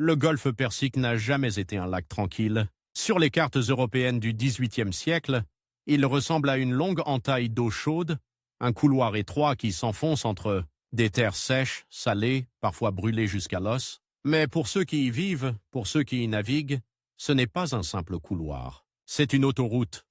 Le golfe Persique n'a jamais été un lac tranquille. Sur les cartes européennes du XVIIIe siècle, il ressemble à une longue entaille d'eau chaude, un couloir étroit qui s'enfonce entre des terres sèches, salées, parfois brûlées jusqu'à l'os. Mais pour ceux qui y vivent, pour ceux qui y naviguent, ce n'est pas un simple couloir. C'est une autoroute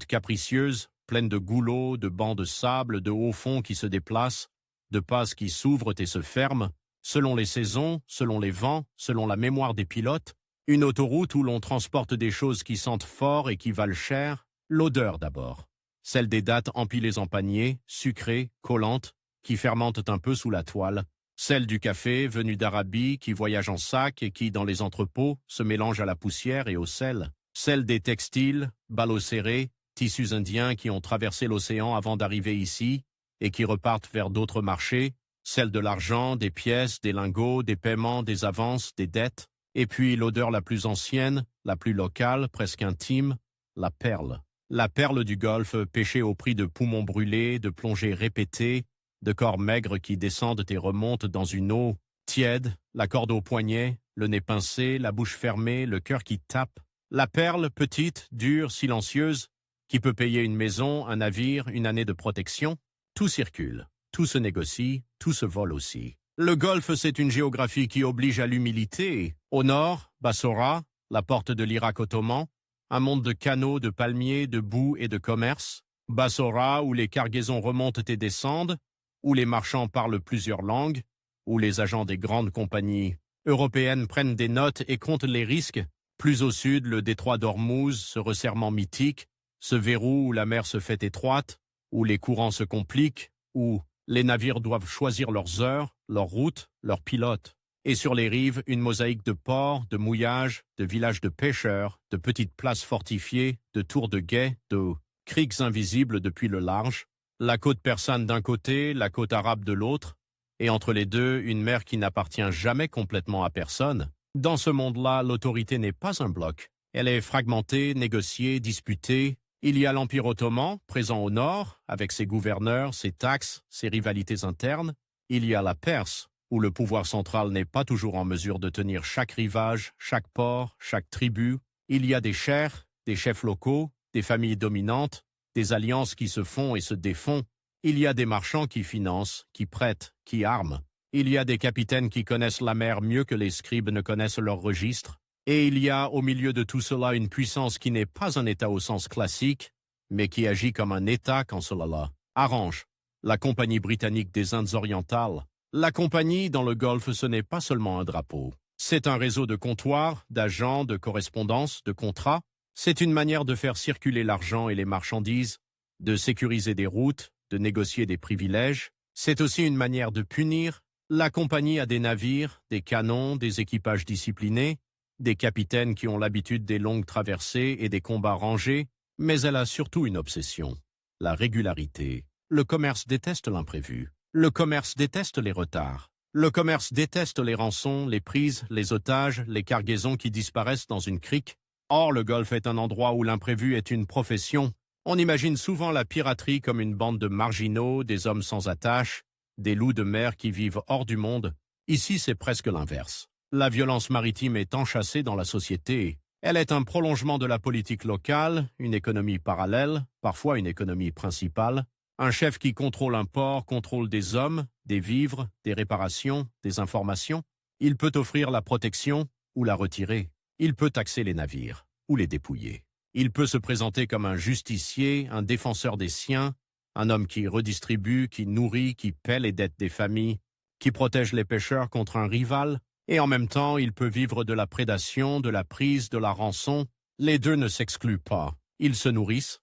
capricieuse, pleine de goulots, de bancs de sable, de hauts fonds qui se déplacent, de passes qui s'ouvrent et se ferment, selon les saisons, selon les vents, selon la mémoire des pilotes. Une autoroute où l'on transporte des choses qui sentent fort et qui valent cher. L'odeur d'abord, celle des dattes empilées en paniers, sucrées, collantes, qui fermentent un peu sous la toile. Celle du café venu d'Arabie qui voyage en sac et qui, dans les entrepôts, se mélange à la poussière et au sel. Celle des textiles, ballots serrés, tissus indiens qui ont traversé l'océan avant d'arriver ici et qui repartent vers d'autres marchés. Celle de l'argent, des pièces, des lingots, des paiements, des avances, des dettes. Et puis l'odeur la plus ancienne, la plus locale, presque intime, la perle. La perle du Golfe, pêchée au prix de poumons brûlés, de plongées répétées, de corps maigres qui descendent et remontent dans une eau tiède, la corde au poignet, le nez pincé, la bouche fermée, le cœur qui tape. La perle, petite, dure, silencieuse, qui peut payer une maison, un navire, une année de protection. Tout circule, tout se négocie, tout se vole aussi. Le Golfe, c'est une géographie qui oblige à l'humilité. Au nord, Bassora, la porte de l'Irak ottoman, un monde de canaux, de palmiers, de boue et de commerce. Bassora, où les cargaisons remontent et descendent, où les marchands parlent plusieurs langues, où les agents des grandes compagnies européennes prennent des notes et comptent les risques. Plus au sud, le détroit d'Ormuz, ce resserrement mythique, ce verrou où la mer se fait étroite, où les courants se compliquent, où les navires doivent choisir leurs heures, leurs routes, leurs pilotes. Et sur les rives, une mosaïque de ports, de mouillages, de villages de pêcheurs, de petites places fortifiées, de tours de guet, de criques invisibles depuis le large, la côte persane d'un côté, la côte arabe de l'autre, et entre les deux, une mer qui n'appartient jamais complètement à personne. Dans ce monde-là, l'autorité n'est pas un bloc. Elle est fragmentée, négociée, disputée. Il y a l'Empire ottoman, présent au nord, avec ses gouverneurs, ses taxes, ses rivalités internes. Il y a la Perse, où le pouvoir central n'est pas toujours en mesure de tenir chaque rivage, chaque port, chaque tribu. Il y a des cheikhs, des chefs locaux, des familles dominantes, des alliances qui se font et se défont. Il y a des marchands qui financent, qui prêtent, qui arment. Il y a des capitaines qui connaissent la mer mieux que les scribes ne connaissent leur registre. Et il y a au milieu de tout cela une puissance qui n'est pas un État au sens classique, mais qui agit comme un État quand cela arrange. La Compagnie britannique des Indes orientales. La compagnie dans le Golfe, ce n'est pas seulement un drapeau. C'est un réseau de comptoirs, d'agents, de correspondances, de contrats. C'est une manière de faire circuler l'argent et les marchandises, de sécuriser des routes, de négocier des privilèges. C'est aussi une manière de punir. La compagnie a des navires, des canons, des équipages disciplinés, des capitaines qui ont l'habitude des longues traversées et des combats rangés, mais elle a surtout une obsession, la régularité. Le commerce déteste l'imprévu. Le commerce déteste les retards. Le commerce déteste les rançons, les prises, les otages, les cargaisons qui disparaissent dans une crique. Or, le Golfe est un endroit où l'imprévu est une profession. On imagine souvent la piraterie comme une bande de marginaux, des hommes sans attache, des loups de mer qui vivent hors du monde. Ici, c'est presque l'inverse. La violence maritime est enchâssée dans la société. Elle est un prolongement de la politique locale, une économie parallèle, parfois une économie principale. Un chef qui contrôle un port contrôle des hommes, des vivres, des réparations, des informations. Il peut offrir la protection ou la retirer. Il peut taxer les navires ou les dépouiller. Il peut se présenter comme un justicier, un défenseur des siens, un homme qui redistribue, qui nourrit, qui paie les dettes des familles, qui protège les pêcheurs contre un rival. Et en même temps, il peut vivre de la prédation, de la prise, de la rançon. Les deux ne s'excluent pas. Ils se nourrissent.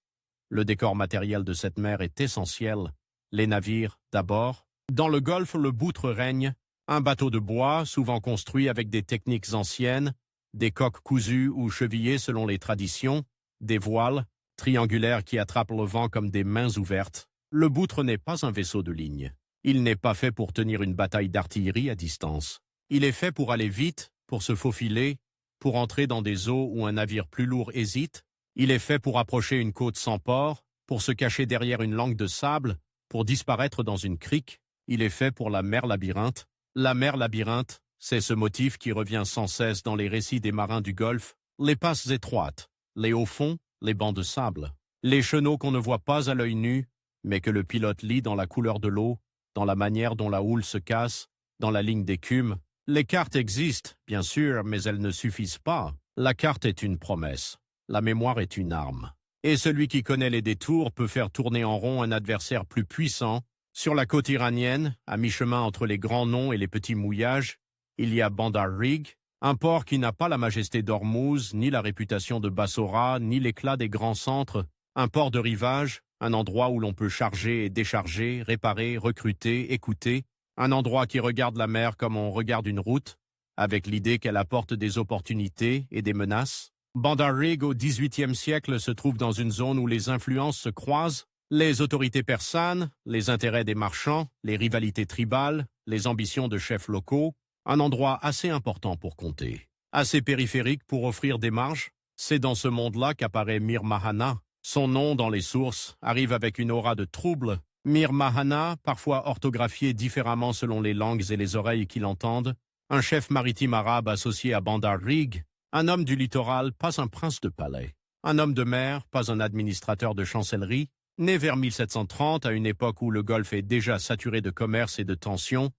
Le décor matériel de cette mer est essentiel. Les navires, d'abord. Dans le Golfe, le boutre règne. Un bateau de bois, souvent construit avec des techniques anciennes, des coques cousues ou chevillées selon les traditions, des voiles, triangulaires qui attrapent le vent comme des mains ouvertes. Le boutre n'est pas un vaisseau de ligne. Il n'est pas fait pour tenir une bataille d'artillerie à distance. Il est fait pour aller vite, pour se faufiler, pour entrer dans des eaux où un navire plus lourd hésite. Il est fait pour approcher une côte sans port, pour se cacher derrière une langue de sable, pour disparaître dans une crique. Il est fait pour la mer labyrinthe. La mer labyrinthe, c'est ce motif qui revient sans cesse dans les récits des marins du Golfe, les passes étroites, les hauts fonds, les bancs de sable, les chenaux qu'on ne voit pas à l'œil nu, mais que le pilote lit dans la couleur de l'eau, dans la manière dont la houle se casse, dans la ligne d'écume. Les cartes existent, bien sûr, mais elles ne suffisent pas. La carte est une promesse. La mémoire est une arme. Et celui qui connaît les détours peut faire tourner en rond un adversaire plus puissant. Sur la côte iranienne, à mi-chemin entre les grands noms et les petits mouillages, il y a Bandar Rig, un port qui n'a pas la majesté d'Ormuz, ni la réputation de Bassora, ni l'éclat des grands centres, un port de rivage, un endroit où l'on peut charger et décharger, réparer, recruter, écouter, un endroit qui regarde la mer comme on regarde une route, avec l'idée qu'elle apporte des opportunités et des menaces. Bandar Rig au XVIIIe siècle se trouve dans une zone où les influences se croisent, les autorités persanes, les intérêts des marchands, les rivalités tribales, les ambitions de chefs locaux, un endroit assez important pour compter, assez périphérique pour offrir des marges. C'est dans ce monde-là qu'apparaît Mir Mahana. Son nom dans les sources arrive avec une aura de trouble. Mir Mahana, parfois orthographié différemment selon les langues et les oreilles qui l'entendent, un chef maritime arabe associé à Bandar Rig, un homme du littoral, pas un prince de palais, un homme de mer, pas un administrateur de chancellerie, né vers 1730 à une époque où le Golfe est déjà saturé de commerce et de tensions.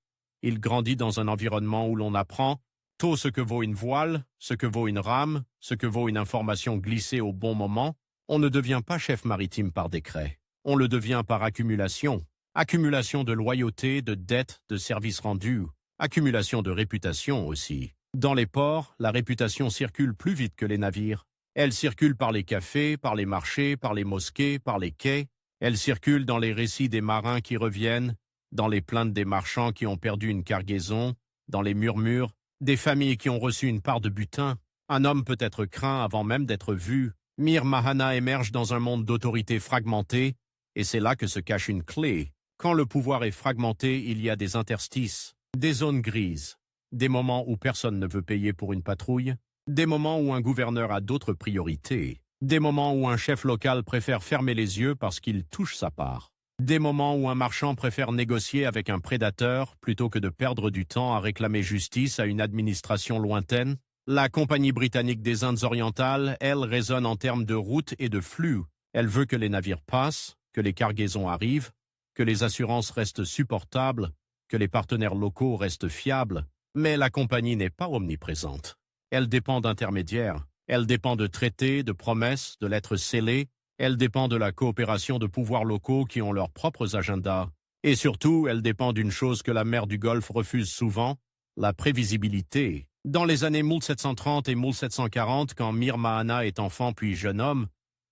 Il grandit dans un environnement où l'on apprend tôt ce que vaut une voile, ce que vaut une rame, ce que vaut une information glissée au bon moment. On ne devient pas chef maritime par décret. On le devient par accumulation. Accumulation de loyauté, de dettes, de services rendus. Accumulation de réputation aussi. Dans les ports, la réputation circule plus vite que les navires. Elle circule par les cafés, par les marchés, par les mosquées, par les quais. Elle circule dans les récits des marins qui reviennent, dans les plaintes des marchands qui ont perdu une cargaison, dans les murmures des familles qui ont reçu une part de butin. Un homme peut être craint avant même d'être vu. Mir Mahana émerge dans un monde d'autorité fragmentée, et c'est là que se cache une clé. Quand le pouvoir est fragmenté, il y a des interstices, des zones grises, des moments où personne ne veut payer pour une patrouille, des moments où un gouverneur a d'autres priorités, des moments où un chef local préfère fermer les yeux parce qu'il touche sa part. Des moments où un marchand préfère négocier avec un prédateur plutôt que de perdre du temps à réclamer justice à une administration lointaine. La Compagnie britannique des Indes orientales, elle, raisonne en termes de route et de flux. Elle veut que les navires passent, que les cargaisons arrivent, que les assurances restent supportables, que les partenaires locaux restent fiables. Mais la compagnie n'est pas omniprésente. Elle dépend d'intermédiaires. Elle dépend de traités, de promesses, de lettres scellées. Elle dépend de la coopération de pouvoirs locaux qui ont leurs propres agendas. Et surtout, elle dépend d'une chose que la mer du Golfe refuse souvent, la prévisibilité. Dans les années 1730 et 1740, quand Mir Mahana est enfant puis jeune homme,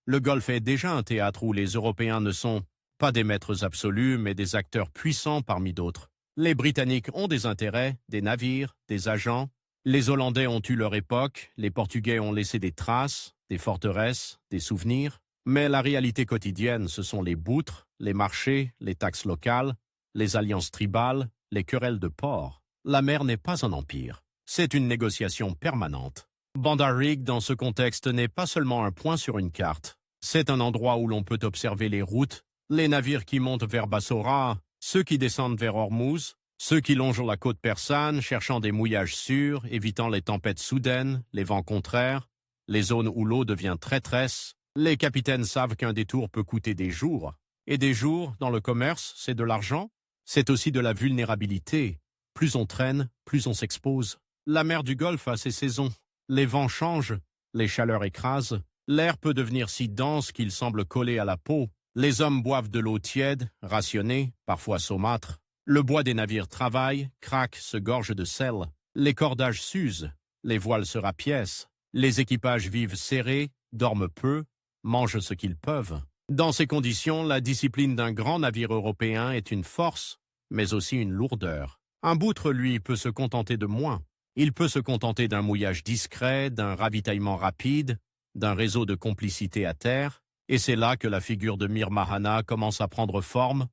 le Golfe est déjà un théâtre où les Européens ne sont pas des maîtres absolus, mais des acteurs puissants parmi d'autres. Les Britanniques ont des intérêts, des navires, des agents. Les Hollandais ont eu leur époque, les Portugais ont laissé des traces, des forteresses, des souvenirs. Mais la réalité quotidienne, ce sont les boutres, les marchés, les taxes locales, les alliances tribales, les querelles de port. La mer n'est pas un empire. C'est une négociation permanente. Bandar Rig, dans ce contexte, n'est pas seulement un point sur une carte. C'est un endroit où l'on peut observer les routes, les navires qui montent vers Bassora, ceux qui descendent vers Ormuz, ceux qui longent la côte persane, cherchant des mouillages sûrs, évitant les tempêtes soudaines, les vents contraires, les zones où l'eau devient traîtresse. Les capitaines savent qu'un détour peut coûter des jours. Et des jours, dans le commerce, c'est de l'argent. C'est aussi de la vulnérabilité. Plus on traîne, plus on s'expose. La mer du Golfe a ses saisons. Les vents changent, les chaleurs écrasent. L'air peut devenir si dense qu'il semble coller à la peau. Les hommes boivent de l'eau tiède, rationnée, parfois saumâtre. Le bois des navires travaille, craque, se gorge de sel. Les cordages s'usent, les voiles se rapiècent. Les équipages vivent serrés, dorment peu, mangent ce qu'ils peuvent. Dans ces conditions, la discipline d'un grand navire européen est une force, mais aussi une lourdeur. Un boutre, lui, peut se contenter de moins. Il peut se contenter d'un mouillage discret, d'un ravitaillement rapide, d'un réseau de complicité à terre, et c'est là que la figure de Mir Mahana commence à prendre forme,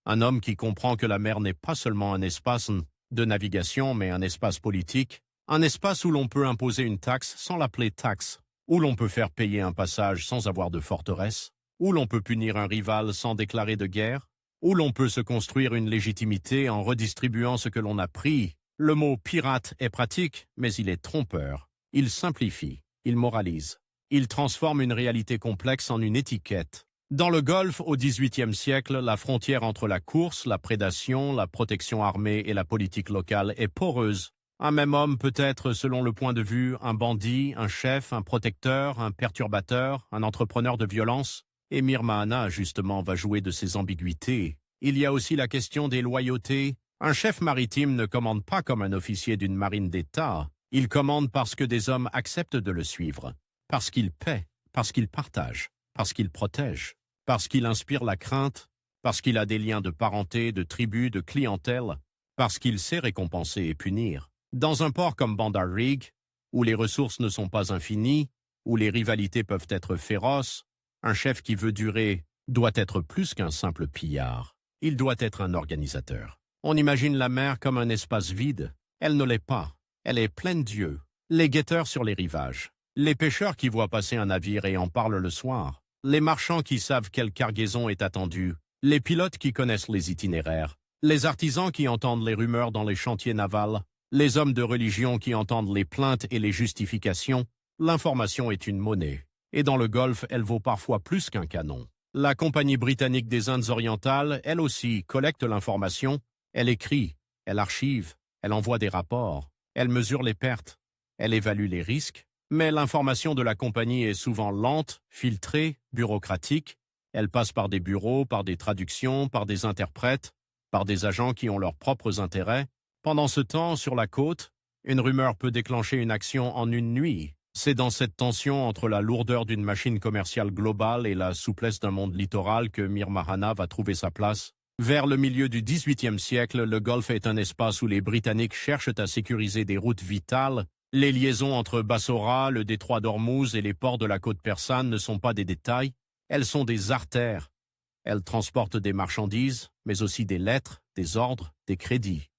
un homme qui comprend que la mer n'est pas seulement un espace de navigation, mais un espace politique, un espace où l'on peut imposer une taxe sans l'appeler taxe, où l'on peut faire payer un passage sans avoir de forteresse, où l'on peut punir un rival sans déclarer de guerre, où l'on peut se construire une légitimité en redistribuant ce que l'on a pris, Le mot pirate est pratique, mais il est trompeur. Il simplifie, il moralise. Il transforme une réalité complexe en une étiquette. Dans le Golfe, au XVIIIe siècle, la frontière entre la course, la prédation, la protection armée et la politique locale est poreuse. Un même homme peut être, selon le point de vue, un bandit, un chef, un protecteur, un perturbateur, un entrepreneur de violence. Et Mir Mahana, justement, va jouer de ces ambiguïtés. Il y a aussi la question des loyautés. Un chef maritime ne commande pas comme un officier d'une marine d'État. Il commande parce que des hommes acceptent de le suivre, parce qu'il paie, parce qu'il partage, parce qu'il protège, parce qu'il inspire la crainte, parce qu'il a des liens de parenté, de tribu, de clientèle, parce qu'il sait récompenser et punir. Dans un port comme Bandar Rig, où les ressources ne sont pas infinies, où les rivalités peuvent être féroces, un chef qui veut durer doit être plus qu'un simple pillard. Il doit être un organisateur. On imagine la mer comme un espace vide. Elle ne l'est pas. Elle est pleine d'yeux. Les guetteurs sur les rivages. Les pêcheurs qui voient passer un navire et en parlent le soir. Les marchands qui savent quelle cargaison est attendue. Les pilotes qui connaissent les itinéraires. Les artisans qui entendent les rumeurs dans les chantiers navals. Les hommes de religion qui entendent les plaintes et les justifications. L'information est une monnaie. Et dans le Golfe, elle vaut parfois plus qu'un canon. La Compagnie britannique des Indes orientales, elle aussi, collecte l'information. Elle écrit, elle archive, elle envoie des rapports, elle mesure les pertes, elle évalue les risques. Mais l'information de la compagnie est souvent lente, filtrée, bureaucratique. Elle passe par des bureaux, par des traductions, par des interprètes, par des agents qui ont leurs propres intérêts. Pendant ce temps, sur la côte, une rumeur peut déclencher une action en une nuit. C'est dans cette tension entre la lourdeur d'une machine commerciale globale et la souplesse d'un monde littoral que Mir Mahana va trouver sa place. Vers le milieu du XVIIIe siècle, le Golfe est un espace où les Britanniques cherchent à sécuriser des routes vitales. Les liaisons entre Bassora, le détroit d'Ormuz et les ports de la côte persane ne sont pas des détails, elles sont des artères. Elles transportent des marchandises, mais aussi des lettres, des ordres, des crédits.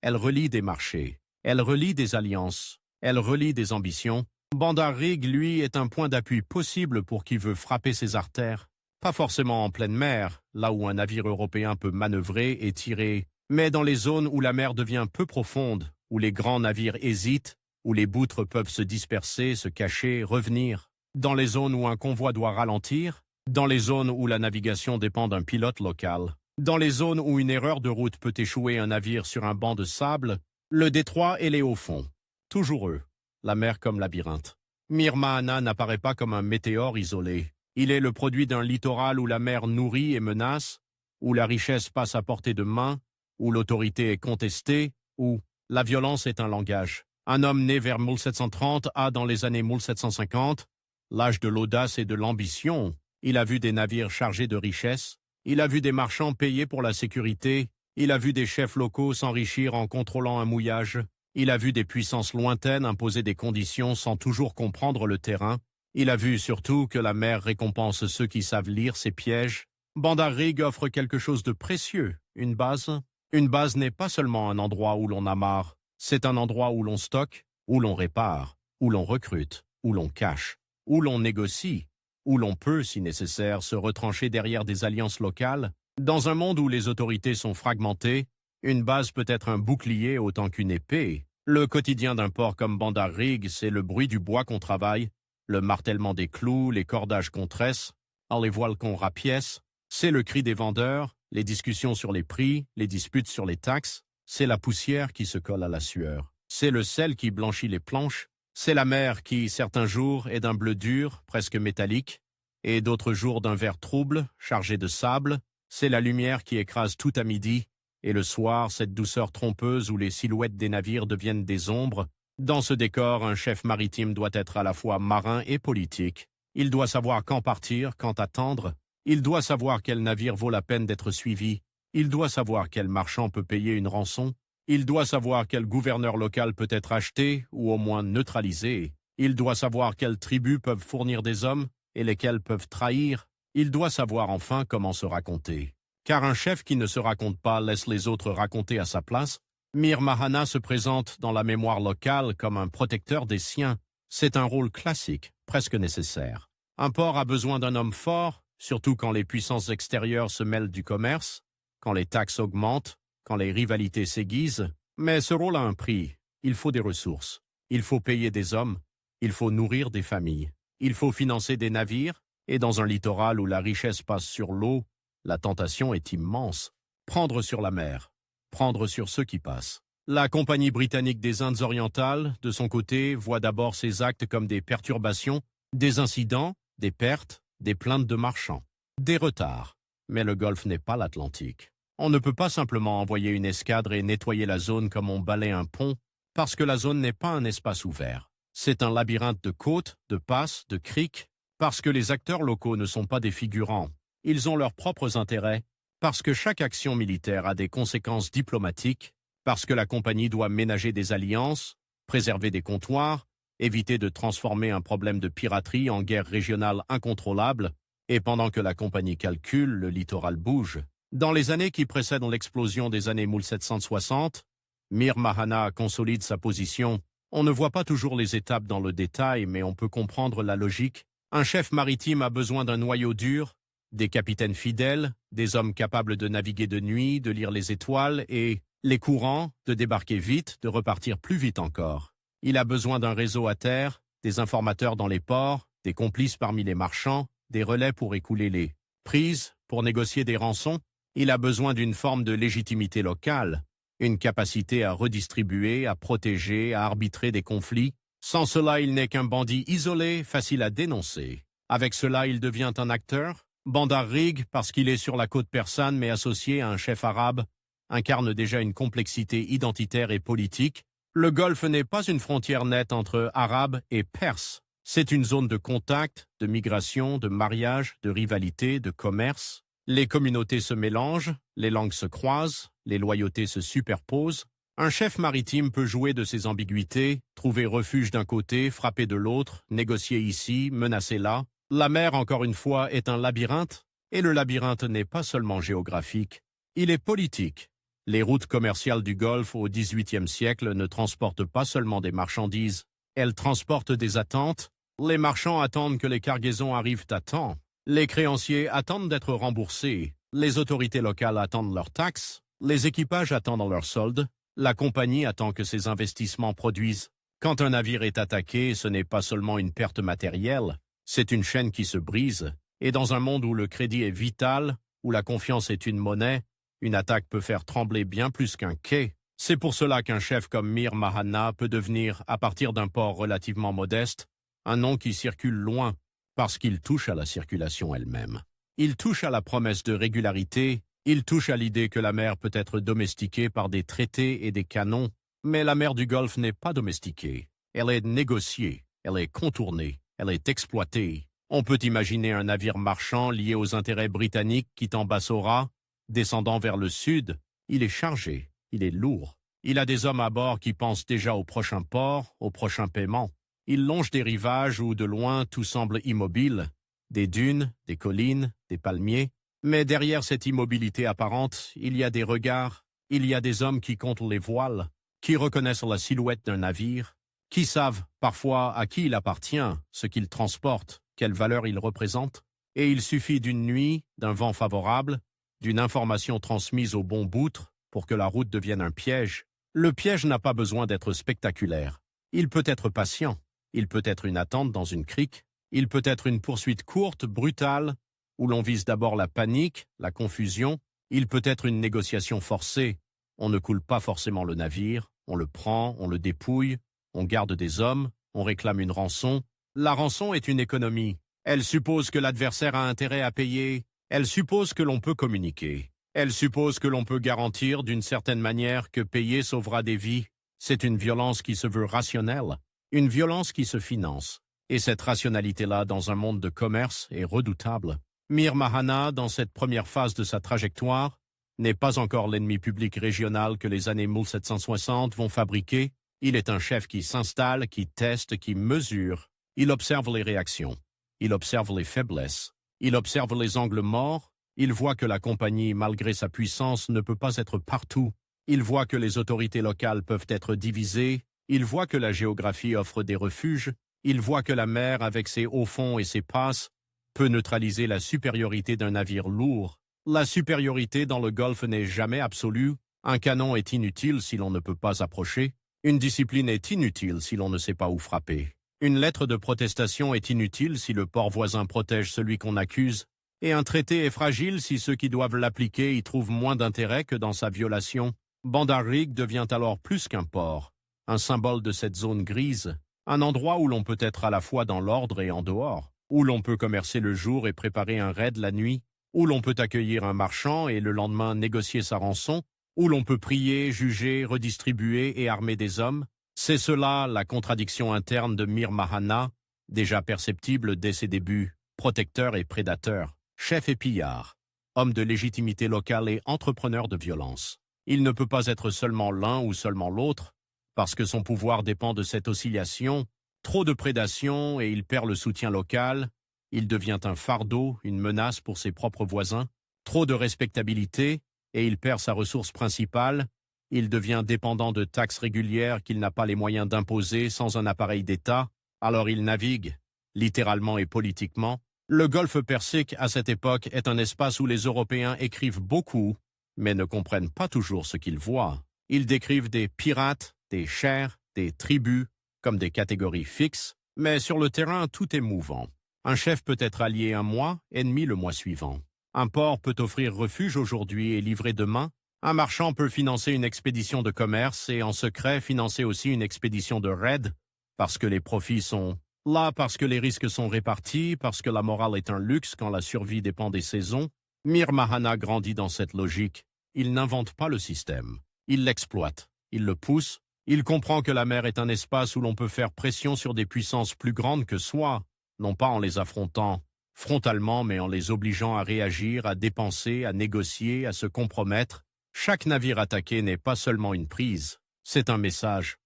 Elles relient des marchés, elles relient des alliances, elles relient des ambitions. Bandar Rig, lui, est un point d'appui possible pour qui veut frapper ces artères. Pas forcément en pleine mer, là où un navire européen peut manœuvrer et tirer, mais dans les zones où la mer devient peu profonde, où les grands navires hésitent, où les boutres peuvent se disperser, se cacher, revenir. Dans les zones où un convoi doit ralentir, dans les zones où la navigation dépend d'un pilote local, dans les zones où une erreur de route peut échouer un navire sur un banc de sable, le détroit et les hauts fonds. Toujours eux, la mer comme labyrinthe. Mir Mahana n'apparaît pas comme un météore isolé. Il est le produit d'un littoral où la mer nourrit et menace, où la richesse passe à portée de main, où l'autorité est contestée, où la violence est un langage. Un homme né vers 1730 a, dans les années 1750, l'âge de l'audace et de l'ambition. Il a vu des navires chargés de richesses, il a vu des marchands payer pour la sécurité, il a vu des chefs locaux s'enrichir en contrôlant un mouillage, il a vu des puissances lointaines imposer des conditions sans toujours comprendre le terrain, il a vu surtout que la mer récompense ceux qui savent lire ses pièges. Bandar Rig offre quelque chose de précieux, une base. Une base n'est pas seulement un endroit où l'on amarre, c'est un endroit où l'on stocke, où l'on répare, où l'on recrute, où l'on cache, où l'on négocie, où l'on peut, si nécessaire, se retrancher derrière des alliances locales. Dans un monde où les autorités sont fragmentées, une base peut être un bouclier autant qu'une épée. Le quotidien d'un port comme Bandar Rig, c'est le bruit du bois qu'on travaille, le martèlement des clous, les cordages qu'on tresse, les voiles qu'on rapièce. C'est le cri des vendeurs, les discussions sur les prix, les disputes sur les taxes. C'est la poussière qui se colle à la sueur. C'est le sel qui blanchit les planches. C'est la mer qui, certains jours, est d'un bleu dur, presque métallique, et d'autres jours d'un vert trouble, chargé de sable. C'est la lumière qui écrase tout à midi, et le soir, cette douceur trompeuse où les silhouettes des navires deviennent des ombres. Dans ce décor, un chef maritime doit être à la fois marin et politique. Il doit savoir quand partir, quand attendre. Il doit savoir quel navire vaut la peine d'être suivi. Il doit savoir quel marchand peut payer une rançon. Il doit savoir quel gouverneur local peut être acheté ou au moins neutralisé. Il doit savoir quelles tribus peuvent fournir des hommes et lesquelles peuvent trahir. Il doit savoir enfin comment se raconter. Car un chef qui ne se raconte pas laisse les autres raconter à sa place. Mir Mahana se présente dans la mémoire locale comme un protecteur des siens. C'est un rôle classique, presque nécessaire. Un port a besoin d'un homme fort, surtout quand les puissances extérieures se mêlent du commerce, quand les taxes augmentent, quand les rivalités s'aiguisent. Mais ce rôle a un prix. Il faut des ressources. Il faut payer des hommes. Il faut nourrir des familles. Il faut financer des navires. Et dans un littoral où la richesse passe sur l'eau, la tentation est immense. Prendre sur la mer. Prendre sur ceux qui passent. La Compagnie britannique des Indes orientales, de son côté, voit d'abord ces actes comme des perturbations, des incidents, des pertes, des plaintes de marchands, des retards. Mais le Golfe n'est pas l'Atlantique. On ne peut pas simplement envoyer une escadre et nettoyer la zone comme on balaie un pont, parce que la zone n'est pas un espace ouvert. C'est un labyrinthe de côtes, de passes, de criques, parce que les acteurs locaux ne sont pas des figurants. Ils ont leurs propres intérêts, parce que chaque action militaire a des conséquences diplomatiques, parce que la compagnie doit ménager des alliances, préserver des comptoirs, éviter de transformer un problème de piraterie en guerre régionale incontrôlable, et pendant que la compagnie calcule, le littoral bouge. Dans les années qui précèdent l'explosion des années 1760, Mir Mahana consolide sa position. On ne voit pas toujours les étapes dans le détail, mais on peut comprendre la logique. Un chef maritime a besoin d'un noyau dur, des capitaines fidèles, des hommes capables de naviguer de nuit, de lire les étoiles et les courants, de débarquer vite, de repartir plus vite encore. Il a besoin d'un réseau à terre, des informateurs dans les ports, des complices parmi les marchands, des relais pour écouler les prises, pour négocier des rançons. Il a besoin d'une forme de légitimité locale, une capacité à redistribuer, à protéger, à arbitrer des conflits. Sans cela, il n'est qu'un bandit isolé, facile à dénoncer. Avec cela, il devient un acteur. Bandar Rig, parce qu'il est sur la côte persane mais associé à un chef arabe, incarne déjà une complexité identitaire et politique. Le Golfe n'est pas une frontière nette entre Arabes et Perses. C'est une zone de contact, de migration, de mariage, de rivalité, de commerce. Les communautés se mélangent, les langues se croisent, les loyautés se superposent. Un chef maritime peut jouer de ces ambiguïtés, trouver refuge d'un côté, frapper de l'autre, négocier ici, menacer là. La mer, encore une fois, est un labyrinthe, et le labyrinthe n'est pas seulement géographique, il est politique. Les routes commerciales du Golfe au XVIIIe siècle ne transportent pas seulement des marchandises, elles transportent des attentes. Les marchands attendent que les cargaisons arrivent à temps. Les créanciers attendent d'être remboursés. Les autorités locales attendent leurs taxes. Les équipages attendent leurs soldes. La compagnie attend que ses investissements produisent. Quand un navire est attaqué, ce n'est pas seulement une perte matérielle, c'est une chaîne qui se brise. Et dans un monde où le crédit est vital, où la confiance est une monnaie, une attaque peut faire trembler bien plus qu'un quai. C'est pour cela qu'un chef comme Mir Mahana peut devenir, à partir d'un port relativement modeste, un nom qui circule loin, parce qu'il touche à la circulation elle-même. Il touche à la promesse de régularité, il touche à l'idée que la mer peut être domestiquée par des traités et des canons, mais la mer du Golfe n'est pas domestiquée. Elle est négociée, elle est contournée, elle est exploitée. On peut imaginer un navire marchand lié aux intérêts britanniques quittant Bassora, descendant vers le sud. Il est chargé, il est lourd. Il a des hommes à bord qui pensent déjà au prochain port, au prochain paiement. Il longe des rivages où de loin tout semble immobile, des dunes, des collines, des palmiers. Mais derrière cette immobilité apparente, il y a des regards, il y a des hommes qui comptent les voiles, qui reconnaissent la silhouette d'un navire, qui savent parfois à qui il appartient, ce qu'il transporte, quelle valeur il représente. Et il suffit d'une nuit, d'un vent favorable, d'une information transmise au bon boutre pour que la route devienne un piège. Le piège n'a pas besoin d'être spectaculaire. Il peut être patient, il peut être une attente dans une crique, il peut être une poursuite courte, brutale, où l'on vise d'abord la panique, la confusion. Il peut être une négociation forcée. On ne coule pas forcément le navire, on le prend, on le dépouille, on garde des hommes, on réclame une rançon. La rançon est une économie. Elle suppose que l'adversaire a intérêt à payer. Elle suppose que l'on peut communiquer. Elle suppose que l'on peut garantir d'une certaine manière que payer sauvera des vies. C'est une violence qui se veut rationnelle, une violence qui se finance. Et cette rationalité-là, dans un monde de commerce, est redoutable. Mir Mahana, dans cette première phase de sa trajectoire, n'est pas encore l'ennemi public régional que les années 1760 vont fabriquer. Il est un chef qui s'installe, qui teste, qui mesure. Il observe les réactions. Il observe les faiblesses. Il observe les angles morts. Il voit que la compagnie, malgré sa puissance, ne peut pas être partout. Il voit que les autorités locales peuvent être divisées. Il voit que la géographie offre des refuges. Il voit que la mer, avec ses hauts fonds et ses passes, peut neutraliser la supériorité d'un navire lourd. La supériorité dans le Golfe n'est jamais absolue. Un canon est inutile si l'on ne peut pas approcher. Une discipline est inutile si l'on ne sait pas où frapper. Une lettre de protestation est inutile si le port voisin protège celui qu'on accuse. Et un traité est fragile si ceux qui doivent l'appliquer y trouvent moins d'intérêt que dans sa violation. Bandar Rig devient alors plus qu'un port, un symbole de cette zone grise, un endroit où l'on peut être à la fois dans l'ordre et en dehors, où l'on peut commercer le jour et préparer un raid la nuit, où l'on peut accueillir un marchand et le lendemain négocier sa rançon, où l'on peut prier, juger, redistribuer et armer des hommes. C'est cela la contradiction interne de Mir Mahana, déjà perceptible dès ses débuts, protecteur et prédateur, chef et pillard, homme de légitimité locale et entrepreneur de violence. Il ne peut pas être seulement l'un ou seulement l'autre, parce que son pouvoir dépend de cette oscillation, trop de prédation et il perd le soutien local, il devient un fardeau, une menace pour ses propres voisins, trop de respectabilité et il perd sa ressource principale, il devient dépendant de taxes régulières qu'il n'a pas les moyens d'imposer sans un appareil d'État, alors il navigue, littéralement et politiquement. Le golfe Persique à cette époque est un espace où les Européens écrivent beaucoup, mais ne comprennent pas toujours ce qu'ils voient. Ils décrivent des pirates, des chers, des tribus, comme des catégories fixes, mais sur le terrain tout est mouvant. Un chef peut être allié un mois, ennemi le mois suivant. Un port peut offrir refuge aujourd'hui et livrer demain. Un marchand peut financer une expédition de commerce et en secret financer aussi une expédition de raid, parce que les profits sont là, parce que les risques sont répartis, parce que la morale est un luxe quand la survie dépend des saisons. Mir Mahana grandit dans cette logique. Il n'invente pas le système. Il l'exploite. Il le pousse. Il comprend que la mer est un espace où l'on peut faire pression sur des puissances plus grandes que soi, non pas en les affrontant frontalement, mais en les obligeant à réagir, à dépenser, à négocier, à se compromettre. Chaque navire attaqué n'est pas seulement une prise, c'est un message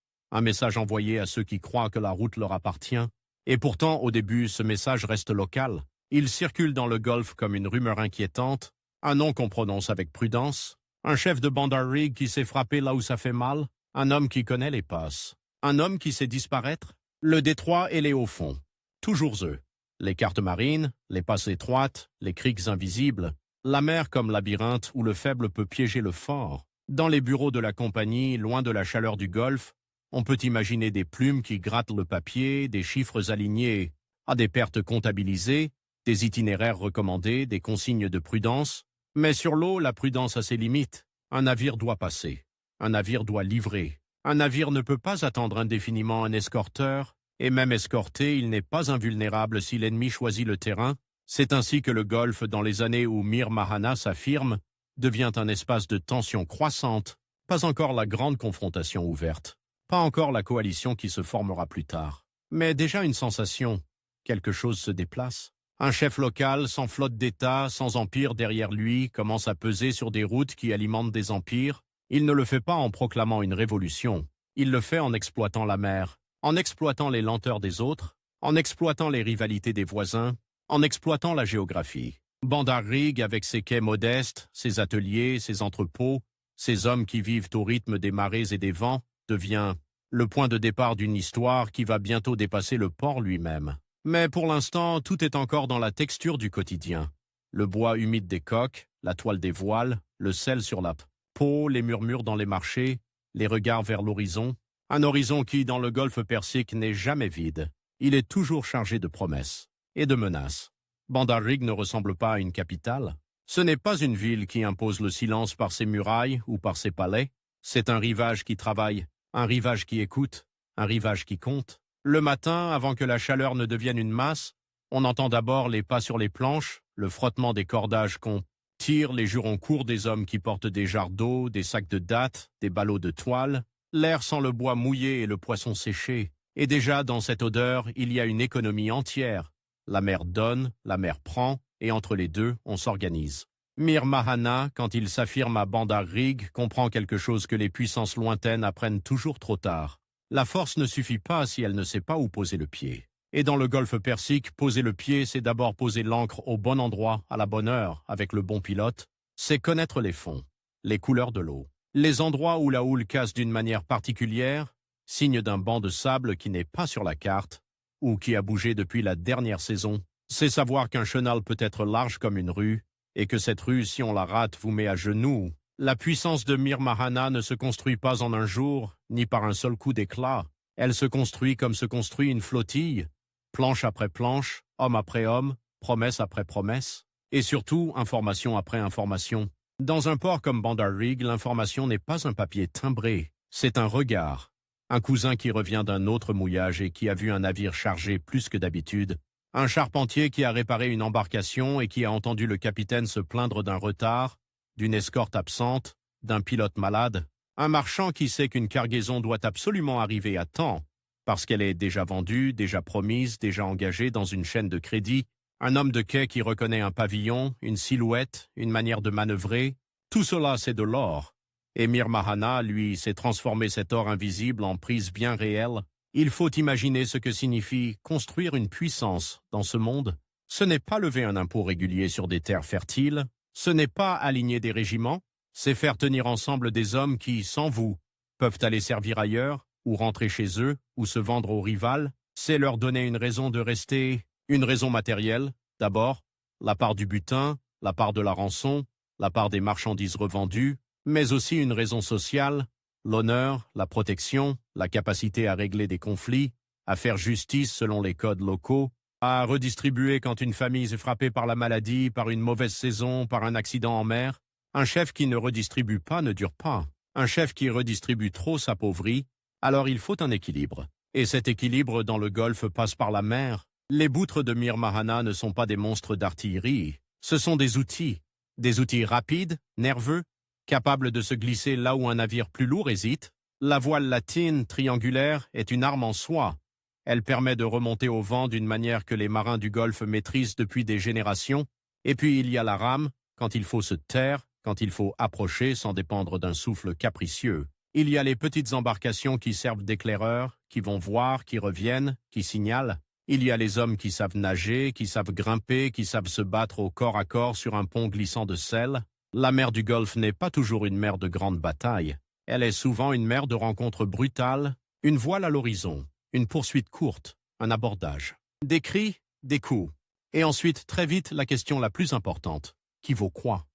envoyé à ceux qui croient que la route leur appartient. Et pourtant, au début, ce message reste local. Il circule dans le Golfe comme une rumeur inquiétante, un nom qu'on prononce avec prudence, un chef de Bandar Rig qui s'est frappé là où ça fait mal, un homme qui connaît les passes, un homme qui sait disparaître, le détroit et les hauts fonds, toujours eux. Les cartes marines, les passes étroites, les criques invisibles, la mer comme labyrinthe où le faible peut piéger le fort. Dans les bureaux de la compagnie, loin de la chaleur du Golfe, on peut imaginer des plumes qui grattent le papier, des chiffres alignés à des pertes comptabilisées, des itinéraires recommandés, des consignes de prudence. Mais sur l'eau, la prudence a ses limites. Un navire doit passer. Un navire doit livrer. Un navire ne peut pas attendre indéfiniment un escorteur, et même escorté, il n'est pas invulnérable si l'ennemi choisit le terrain. C'est ainsi que le Golfe, dans les années où Mir Mahana s'affirme, devient un espace de tension croissante, pas encore la grande confrontation ouverte, pas encore la coalition qui se formera plus tard, mais déjà une sensation, quelque chose se déplace. Un chef local, sans flotte d'État, sans empire derrière lui, commence à peser sur des routes qui alimentent des empires. Il ne le fait pas en proclamant une révolution, il le fait en exploitant la mer, en exploitant les lenteurs des autres, en exploitant les rivalités des voisins, en exploitant la géographie. Bandar Rig, avec ses quais modestes, ses ateliers, ses entrepôts, ces hommes qui vivent au rythme des marées et des vents, devient le point de départ d'une histoire qui va bientôt dépasser le port lui-même. Mais pour l'instant, tout est encore dans la texture du quotidien. Le bois humide des coques, la toile des voiles, le sel sur la peau, les murmures dans les marchés, les regards vers l'horizon. Un horizon qui, dans le Golfe Persique, n'est jamais vide. Il est toujours chargé de promesses et de menaces. Bandar Rig ne ressemble pas à une capitale. Ce n'est pas une ville qui impose le silence par ses murailles ou par ses palais. C'est un rivage qui travaille, un rivage qui écoute, un rivage qui compte. Le matin, avant que la chaleur ne devienne une masse, on entend d'abord les pas sur les planches, le frottement des cordages qu'on tire, les jurons courts des hommes qui portent des jarres d'eau, des sacs de dattes, des ballots de toile. L'air sent le bois mouillé et le poisson séché. Et déjà, dans cette odeur, il y a une économie entière. La mer donne, la mer prend, et entre les deux, on s'organise. Mir Mahana, quand il s'affirme à Bandar Rig, comprend quelque chose que les puissances lointaines apprennent toujours trop tard. La force ne suffit pas si elle ne sait pas où poser le pied. Et dans le Golfe Persique, poser le pied, c'est d'abord poser l'ancre au bon endroit, à la bonne heure, avec le bon pilote. C'est connaître les fonds, les couleurs de l'eau. Les endroits où la houle casse d'une manière particulière, signe d'un banc de sable qui n'est pas sur la carte, ou qui a bougé depuis la dernière saison. C'est savoir qu'un chenal peut être large comme une rue, et que cette rue, si on la rate, vous met à genoux, La puissance de Mir Mahana ne se construit pas en un jour, ni par un seul coup d'éclat. Elle se construit comme se construit une flottille, planche après planche, homme après homme, promesse après promesse, et surtout information après information. Dans un port comme Bandar Rig, l'information n'est pas un papier timbré, c'est un regard. Un cousin qui revient d'un autre mouillage et qui a vu un navire chargé plus que d'habitude. Un charpentier qui a réparé une embarcation et qui a entendu le capitaine se plaindre d'un retard, d'une escorte absente, d'un pilote malade. Un marchand qui sait qu'une cargaison doit absolument arriver à temps, parce qu'elle est déjà vendue, déjà promise, déjà engagée dans une chaîne de crédit. Un homme de quai qui reconnaît un pavillon, une silhouette, une manière de manœuvrer. Tout cela, c'est de l'or. Et Mir Mahana, lui, s'est transformé cet or invisible en prise bien réelle. Il faut imaginer ce que signifie construire une puissance dans ce monde. Ce n'est pas lever un impôt régulier sur des terres fertiles, ce n'est pas aligner des régiments, c'est faire tenir ensemble des hommes qui, sans vous, peuvent aller servir ailleurs, ou rentrer chez eux, ou se vendre aux rivales. C'est leur donner une raison de rester, une raison matérielle, d'abord, la part du butin, la part de la rançon, la part des marchandises revendues, mais aussi une raison sociale, l'honneur, la protection, la capacité à régler des conflits, à faire justice selon les codes locaux, à redistribuer quand une famille est frappée par la maladie, par une mauvaise saison, par un accident en mer. Un chef qui ne redistribue pas ne dure pas. Un chef qui redistribue trop s'appauvrit. Alors il faut un équilibre. Et cet équilibre dans le Golfe passe par la mer. Les boutres de Mir Mahana ne sont pas des monstres d'artillerie. Ce sont des outils rapides, nerveux, capables de se glisser là où un navire plus lourd hésite. La voile latine, triangulaire, est une arme en soi. Elle permet de remonter au vent d'une manière que les marins du Golfe maîtrisent depuis des générations. Et puis il y a la rame, quand il faut se taire, quand il faut approcher sans dépendre d'un souffle capricieux. Il y a les petites embarcations qui servent d'éclaireurs, qui vont voir, qui reviennent, qui signalent. Il y a les hommes qui savent nager, qui savent grimper, qui savent se battre au corps à corps sur un pont glissant de sel. La mer du Golfe n'est pas toujours une mer de grande bataille. Elle est souvent une mer de rencontres brutales, une voile à l'horizon, une poursuite courte, un abordage. Des cris, des coups. Et ensuite, très vite, la question la plus importante. Qui vaut quoi?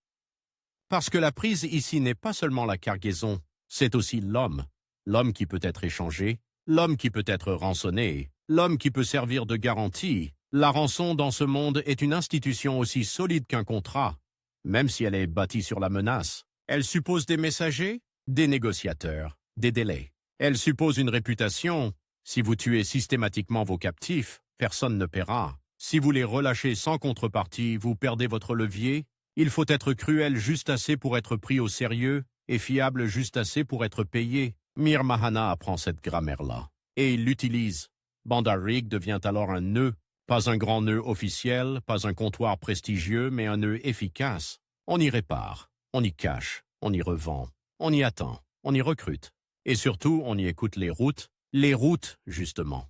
Parce que la prise ici n'est pas seulement la cargaison, c'est aussi l'homme. L'homme qui peut être échangé, l'homme qui peut être rançonné, l'homme qui peut servir de garantie. La rançon dans ce monde est une institution aussi solide qu'un contrat, même si elle est bâtie sur la menace. Elle suppose des messagers, des négociateurs, des délais. Elle suppose une réputation. Si vous tuez systématiquement vos captifs, personne ne paiera. Si vous les relâchez sans contrepartie, vous perdez votre levier. Il faut être cruel juste assez pour être pris au sérieux et fiable juste assez pour être payé. Mir Mahana apprend cette grammaire-là et il l'utilise. Bandar Rig devient alors un nœud, pas un grand nœud officiel, pas un comptoir prestigieux, mais un nœud efficace. On y répare, on y cache, on y revend, on y attend, on y recrute. Et surtout, on y écoute les routes, justement.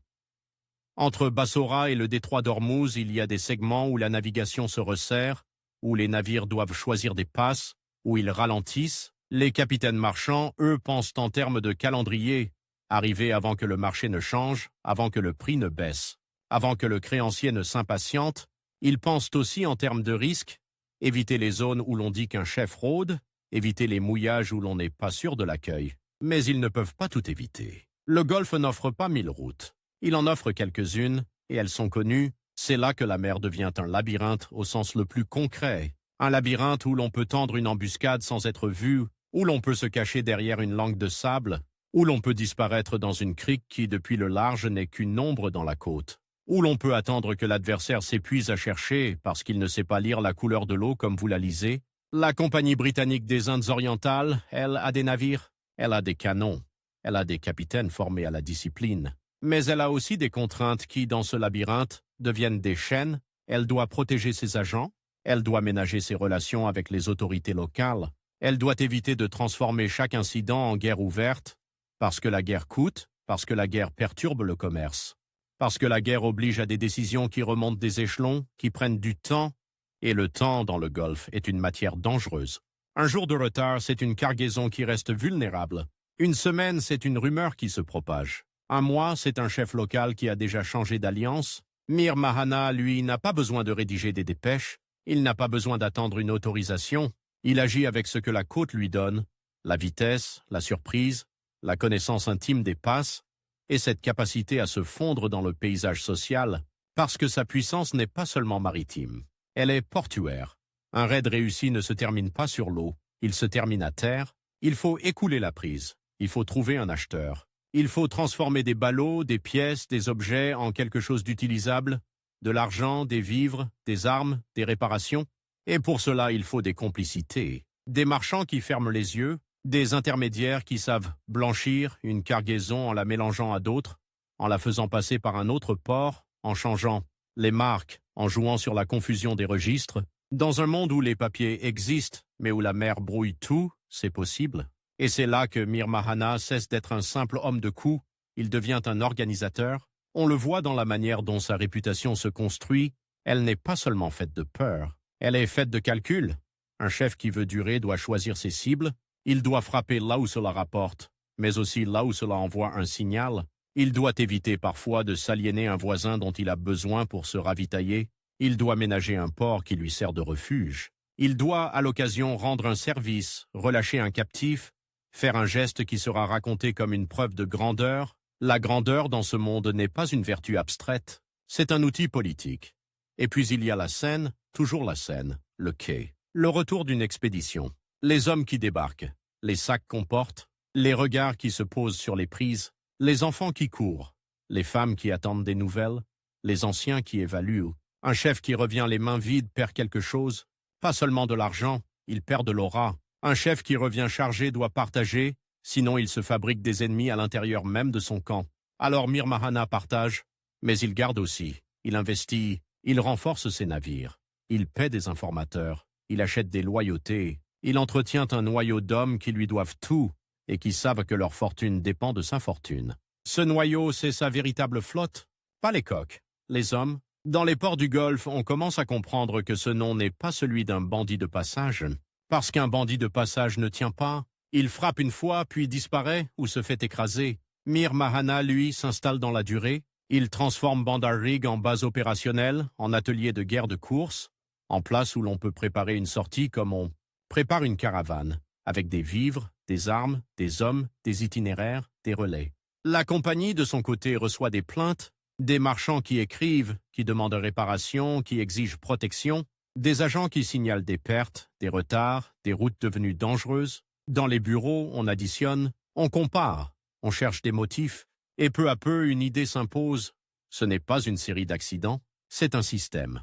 Entre Bassora et le détroit d'Ormuz, il y a des segments où la navigation se resserre, où les navires doivent choisir des passes, où ils ralentissent. Les capitaines marchands, eux, pensent en termes de calendrier, arriver avant que le marché ne change, avant que le prix ne baisse, avant que le créancier ne s'impatiente. Ils pensent aussi en termes de risque, éviter les zones où l'on dit qu'un chef rôde, éviter les mouillages où l'on n'est pas sûr de l'accueil. Mais ils ne peuvent pas tout éviter. Le Golfe n'offre pas 1000 routes. Il en offre quelques-unes, et elles sont connues. C'est là que la mer devient un labyrinthe au sens le plus concret. Un labyrinthe où l'on peut tendre une embuscade sans être vu, où l'on peut se cacher derrière une langue de sable, où l'on peut disparaître dans une crique qui, depuis le large, n'est qu'une ombre dans la côte, où l'on peut attendre que l'adversaire s'épuise à chercher parce qu'il ne sait pas lire la couleur de l'eau comme vous la lisez. La Compagnie britannique des Indes orientales, elle, a des navires, elle a des canons, elle a des capitaines formés à la discipline. Mais elle a aussi des contraintes qui, dans ce labyrinthe, deviennent des chaînes. Elle doit protéger ses agents, elle doit ménager ses relations avec les autorités locales, elle doit éviter de transformer chaque incident en guerre ouverte, parce que la guerre coûte, parce que la guerre perturbe le commerce, parce que la guerre oblige à des décisions qui remontent des échelons, qui prennent du temps, et le temps dans le Golfe est une matière dangereuse. Un jour de retard, c'est une cargaison qui reste vulnérable. Une semaine, c'est une rumeur qui se propage. Un mois, c'est un chef local qui a déjà changé d'alliance. Mir Mahana, lui, n'a pas besoin de rédiger des dépêches. Il n'a pas besoin d'attendre une autorisation. Il agit avec ce que la côte lui donne, la vitesse, la surprise, la connaissance intime des passes, et cette capacité à se fondre dans le paysage social, parce que sa puissance n'est pas seulement maritime, elle est portuaire. Un raid réussi ne se termine pas sur l'eau, il se termine à terre. Il faut écouler la prise, il faut trouver un acheteur. Il faut transformer des ballots, des pièces, des objets en quelque chose d'utilisable, de l'argent, des vivres, des armes, des réparations. Et pour cela, il faut des complicités, des marchands qui ferment les yeux, des intermédiaires qui savent blanchir une cargaison en la mélangeant à d'autres, en la faisant passer par un autre port, en changeant les marques, en jouant sur la confusion des registres. Dans un monde où les papiers existent, mais où la mer brouille tout, c'est possible. Et c'est là que Mir Mahana cesse d'être un simple homme de coup, il devient un organisateur. On le voit dans la manière dont sa réputation se construit, elle n'est pas seulement faite de peur, elle est faite de calcul. Un chef qui veut durer doit choisir ses cibles, il doit frapper là où cela rapporte, mais aussi là où cela envoie un signal. Il doit éviter parfois de s'aliéner un voisin dont il a besoin pour se ravitailler, il doit ménager un port qui lui sert de refuge. Il doit, à l'occasion, rendre un service, relâcher un captif, faire un geste qui sera raconté comme une preuve de grandeur. La grandeur dans ce monde n'est pas une vertu abstraite, c'est un outil politique. Et puis il y a la scène, toujours la scène, le quai, le retour d'une expédition, les hommes qui débarquent, les sacs qu'on porte, les regards qui se posent sur les prises, les enfants qui courent, les femmes qui attendent des nouvelles, les anciens qui évaluent. Un chef qui revient les mains vides perd quelque chose, pas seulement de l'argent, il perd de l'aura. Un chef qui revient chargé doit partager, sinon il se fabrique des ennemis à l'intérieur même de son camp. Alors Mir Mahana partage, mais il garde aussi, il investit, il renforce ses navires, il paie des informateurs, il achète des loyautés, il entretient un noyau d'hommes qui lui doivent tout et qui savent que leur fortune dépend de sa fortune. Ce noyau, c'est sa véritable flotte, pas les coqs, les hommes. Dans les ports du Golfe, on commence à comprendre que ce nom n'est pas celui d'un bandit de passage. Parce qu'un bandit de passage ne tient pas, il frappe une fois puis disparaît ou se fait écraser. Mir Mahana, lui, s'installe dans la durée. Il transforme Bandar Rig en base opérationnelle, en atelier de guerre de course, en place où l'on peut préparer une sortie comme on prépare une caravane, avec des vivres, des armes, des hommes, des itinéraires, des relais. La compagnie, de son côté, reçoit des plaintes, des marchands qui écrivent, qui demandent réparation, qui exigent protection, des agents qui signalent des pertes, des retards, des routes devenues dangereuses. Dans les bureaux, on additionne, on compare, on cherche des motifs, et peu à peu, une idée s'impose. Ce n'est pas une série d'accidents, c'est un système.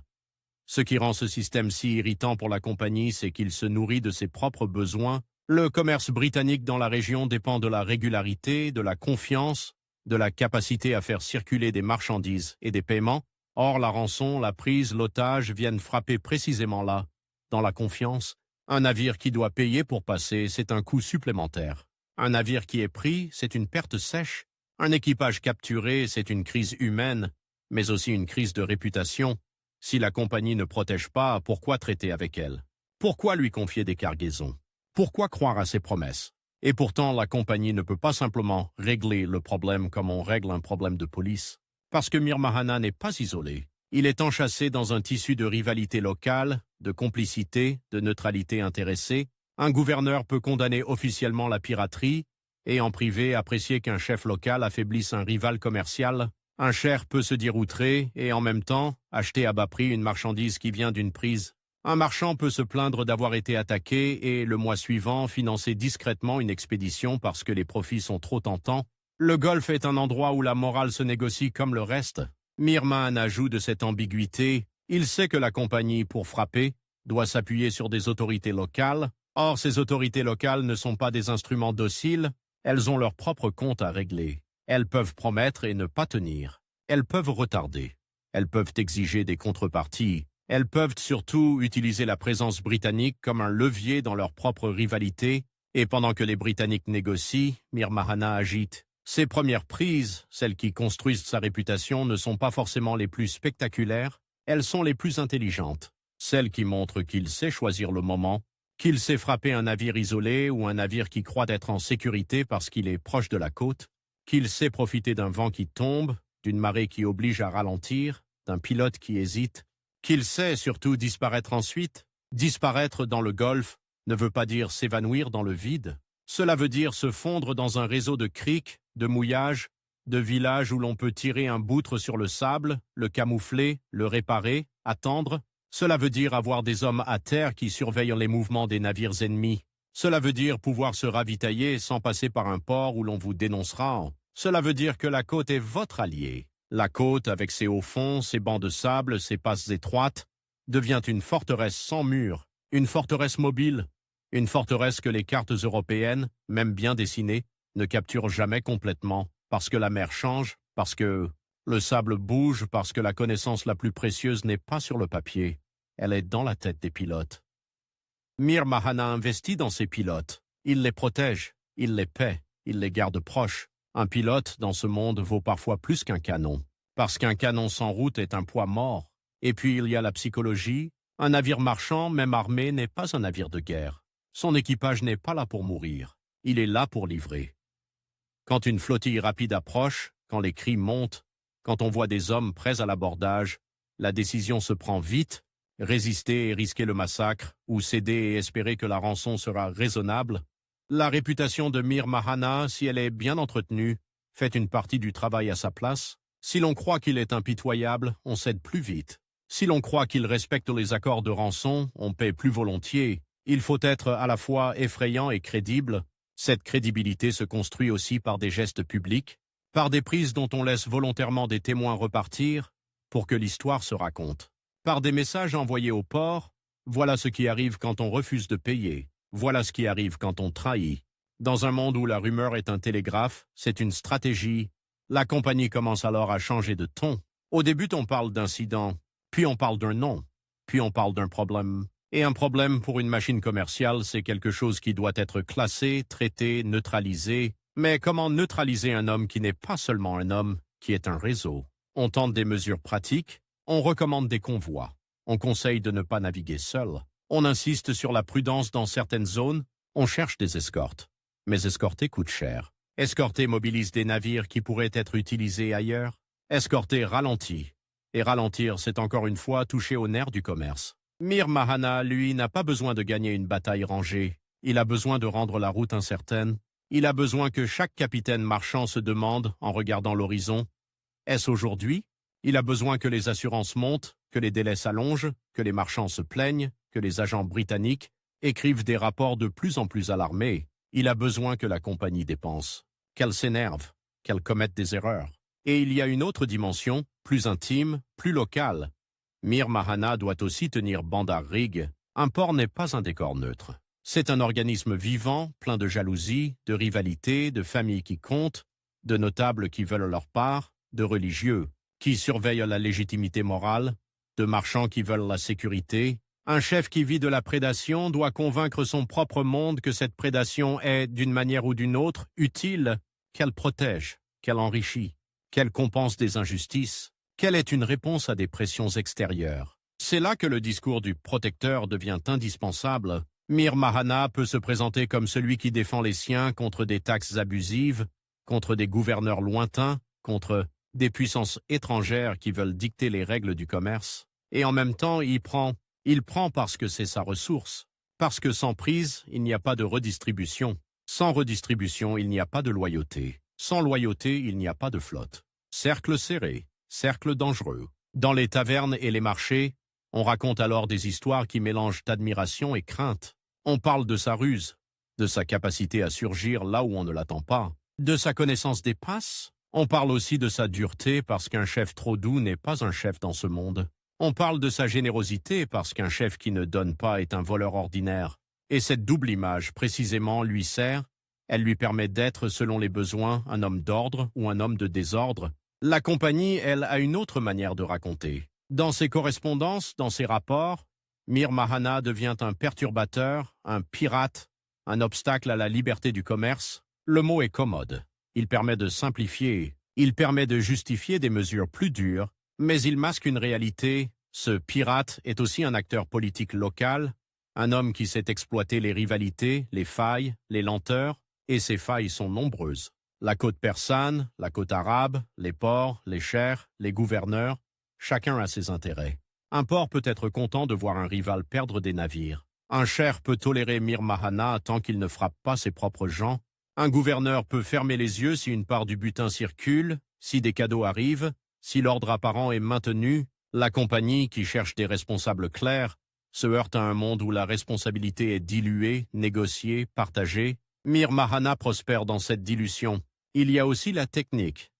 Ce qui rend ce système si irritant pour la compagnie, c'est qu'il se nourrit de ses propres besoins. Le commerce britannique dans la région dépend de la régularité, de la confiance, de la capacité à faire circuler des marchandises et des paiements. Or, la rançon, la prise, l'otage viennent frapper précisément là, dans la confiance. Un navire qui doit payer pour passer, c'est un coût supplémentaire. Un navire qui est pris, c'est une perte sèche. Un équipage capturé, c'est une crise humaine, mais aussi une crise de réputation. Si la compagnie ne protège pas, pourquoi traiter avec elle? Pourquoi lui confier des cargaisons? Pourquoi croire à ses promesses? Et pourtant, la compagnie ne peut pas simplement régler le problème comme on règle un problème de police. Parce que Mir Mahana n'est pas isolé. Il est enchâssé dans un tissu de rivalité locale, de complicité, de neutralité intéressée. Un gouverneur peut condamner officiellement la piraterie et en privé apprécier qu'un chef local affaiblisse un rival commercial. Un cher peut se dire outré et en même temps acheter à bas prix une marchandise qui vient d'une prise. Un marchand peut se plaindre d'avoir été attaqué et, le mois suivant, financer discrètement une expédition parce que les profits sont trop tentants. Le Golfe est un endroit où la morale se négocie comme le reste. Mir Mahana joue de cette ambiguïté. Il sait que la compagnie, pour frapper, doit s'appuyer sur des autorités locales. Or, ces autorités locales ne sont pas des instruments dociles. Elles ont leur propre compte à régler. Elles peuvent promettre et ne pas tenir. Elles peuvent retarder. Elles peuvent exiger des contreparties. Elles peuvent surtout utiliser la présence britannique comme un levier dans leur propre rivalité. Et pendant que les Britanniques négocient, Mir Mahana agite. Ses premières prises, celles qui construisent sa réputation, ne sont pas forcément les plus spectaculaires. Elles sont les plus intelligentes. Celles qui montrent qu'il sait choisir le moment, qu'il sait frapper un navire isolé ou un navire qui croit être en sécurité parce qu'il est proche de la côte, qu'il sait profiter d'un vent qui tombe, d'une marée qui oblige à ralentir, d'un pilote qui hésite, qu'il sait surtout disparaître ensuite, disparaître dans le Golfe, ne veut pas dire s'évanouir dans le vide. Cela veut dire se fondre dans un réseau de criques, de mouillages, de villages où l'on peut tirer un boutre sur le sable, le camoufler, le réparer, attendre. Cela veut dire avoir des hommes à terre qui surveillent les mouvements des navires ennemis. Cela veut dire pouvoir se ravitailler sans passer par un port où l'on vous dénoncera. Cela veut dire que la côte est votre allié. La côte, avec ses hauts fonds, ses bancs de sable, ses passes étroites, devient une forteresse sans murs, une forteresse mobile, une forteresse que les cartes européennes, même bien dessinées, ne capturent jamais complètement, parce que la mer change, parce que le sable bouge, parce que la connaissance la plus précieuse n'est pas sur le papier, elle est dans la tête des pilotes. Mir Mahana investit dans ses pilotes. Il les protège, il les paie, il les garde proches. Un pilote dans ce monde vaut parfois plus qu'un canon, parce qu'un canon sans route est un poids mort. Et puis il y a la psychologie. Un navire marchand, même armé, n'est pas un navire de guerre. Son équipage n'est pas là pour mourir, il est là pour livrer. Quand une flottille rapide approche, quand les cris montent, quand on voit des hommes prêts à l'abordage, la décision se prend vite, résister et risquer le massacre, ou céder et espérer que la rançon sera raisonnable. La réputation de Mir Mahana, si elle est bien entretenue, fait une partie du travail à sa place. Si l'on croit qu'il est impitoyable, on cède plus vite. Si l'on croit qu'il respecte les accords de rançon, on paie plus volontiers. Il faut être à la fois effrayant et crédible. Cette crédibilité se construit aussi par des gestes publics, par des prises dont on laisse volontairement des témoins repartir pour que l'histoire se raconte, par des messages envoyés au port. Voilà ce qui arrive quand on refuse de payer. Voilà ce qui arrive quand on trahit. Dans un monde où la rumeur est un télégraphe, c'est une stratégie. La compagnie commence alors à changer de ton. Au début, on parle d'incident, puis on parle d'un nom, puis on parle d'un problème. Et un problème pour une machine commerciale, c'est quelque chose qui doit être classé, traité, neutralisé. Mais comment neutraliser un homme qui n'est pas seulement un homme, qui est un réseau? On tente des mesures pratiques, on recommande des convois, on conseille de ne pas naviguer seul, on insiste sur la prudence dans certaines zones, on cherche des escortes. Mais escorter coûte cher. Escorter mobilise des navires qui pourraient être utilisés ailleurs. Escorter ralentit. Et ralentir, c'est encore une fois toucher au nerf du commerce. Mir Mahana, lui, n'a pas besoin de gagner une bataille rangée. Il a besoin de rendre la route incertaine. Il a besoin que chaque capitaine marchand se demande, en regardant l'horizon, est-ce aujourd'hui? Il a besoin que les assurances montent, que les délais s'allongent, que les marchands se plaignent, que les agents britanniques écrivent des rapports de plus en plus alarmés. Il a besoin que la compagnie dépense, qu'elle s'énerve, qu'elle commette des erreurs. Et il y a une autre dimension, plus intime, plus locale. Mir Mahana doit aussi tenir Bandar Rig. Un port n'est pas un décor neutre. C'est un organisme vivant, plein de jalousie, de rivalité, de familles qui comptent, de notables qui veulent leur part, de religieux qui surveillent la légitimité morale, de marchands qui veulent la sécurité. Un chef qui vit de la prédation doit convaincre son propre monde que cette prédation est, d'une manière ou d'une autre, utile, qu'elle protège, qu'elle enrichit, qu'elle compense des injustices, qu'elle est une réponse à des pressions extérieures. C'est là que le discours du protecteur devient indispensable. Mir Mahana peut se présenter comme celui qui défend les siens contre des taxes abusives, contre des gouverneurs lointains, contre des puissances étrangères qui veulent dicter les règles du commerce. Et en même temps, il prend parce que c'est sa ressource. Parce que sans prise, il n'y a pas de redistribution. Sans redistribution, il n'y a pas de loyauté. Sans loyauté, il n'y a pas de flotte. Cercle serré, cercle dangereux. Dans les tavernes et les marchés, on raconte alors des histoires qui mélangent admiration et crainte. On parle de sa ruse, de sa capacité à surgir là où on ne l'attend pas, de sa connaissance des passes. On parle aussi de sa dureté parce qu'un chef trop doux n'est pas un chef dans ce monde. On parle de sa générosité parce qu'un chef qui ne donne pas est un voleur ordinaire. Et cette double image, précisément, lui sert. Elle lui permet d'être, selon les besoins, un homme d'ordre ou un homme de désordre. La compagnie, elle, a une autre manière de raconter. Dans ses correspondances, dans ses rapports, Mir Mahana devient un perturbateur, un pirate, un obstacle à la liberté du commerce. Le mot est commode. Il permet de simplifier, il permet de justifier des mesures plus dures, mais il masque une réalité. Ce pirate est aussi un acteur politique local, un homme qui sait exploiter les rivalités, les failles, les lenteurs, et ces failles sont nombreuses. La côte persane, la côte arabe, les ports, les chers, les gouverneurs, chacun a ses intérêts. Un port peut être content de voir un rival perdre des navires. Un cher peut tolérer Mir Mahana tant qu'il ne frappe pas ses propres gens. Un gouverneur peut fermer les yeux si une part du butin circule, si des cadeaux arrivent, si l'ordre apparent est maintenu. La compagnie, qui cherche des responsables clairs, se heurte à un monde où la responsabilité est diluée, négociée, partagée. Mir Mahana prospère dans cette dilution. Il y a aussi la technique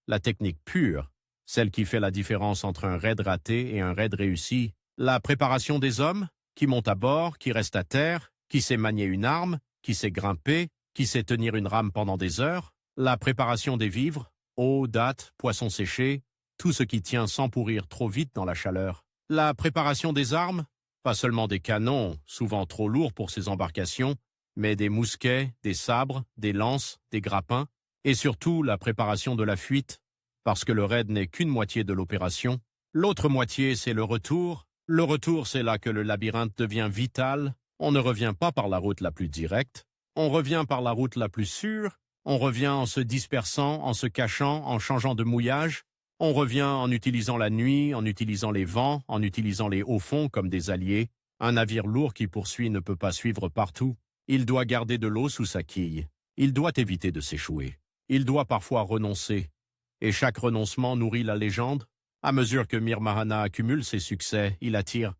pure, celle qui fait la différence entre un raid raté et un raid réussi. La préparation des hommes, qui monte à bord, qui reste à terre, qui sait manier une arme, qui sait grimper, qui sait tenir une rame pendant des heures. La préparation des vivres, eau, dattes, poissons séchés, tout ce qui tient sans pourrir trop vite dans la chaleur. La préparation des armes, pas seulement des canons, souvent trop lourds pour ces embarcations, mais des mousquets, des sabres, des lances, des grappins, et surtout la préparation de la fuite, parce que le raid n'est qu'une moitié de l'opération. L'autre moitié, c'est le retour. Le retour, c'est là que le labyrinthe devient vital. On ne revient pas par la route la plus directe, on revient par la route la plus sûre, on revient en se dispersant, en se cachant, en changeant de mouillage, on revient en utilisant la nuit, en utilisant les vents, en utilisant les hauts fonds comme des alliés. Un navire lourd qui poursuit ne peut pas suivre partout. Il doit garder de l'eau sous sa quille. Il doit éviter de s'échouer. Il doit parfois renoncer. Et chaque renoncement nourrit la légende. À mesure que Mir Mahana accumule ses succès, il attire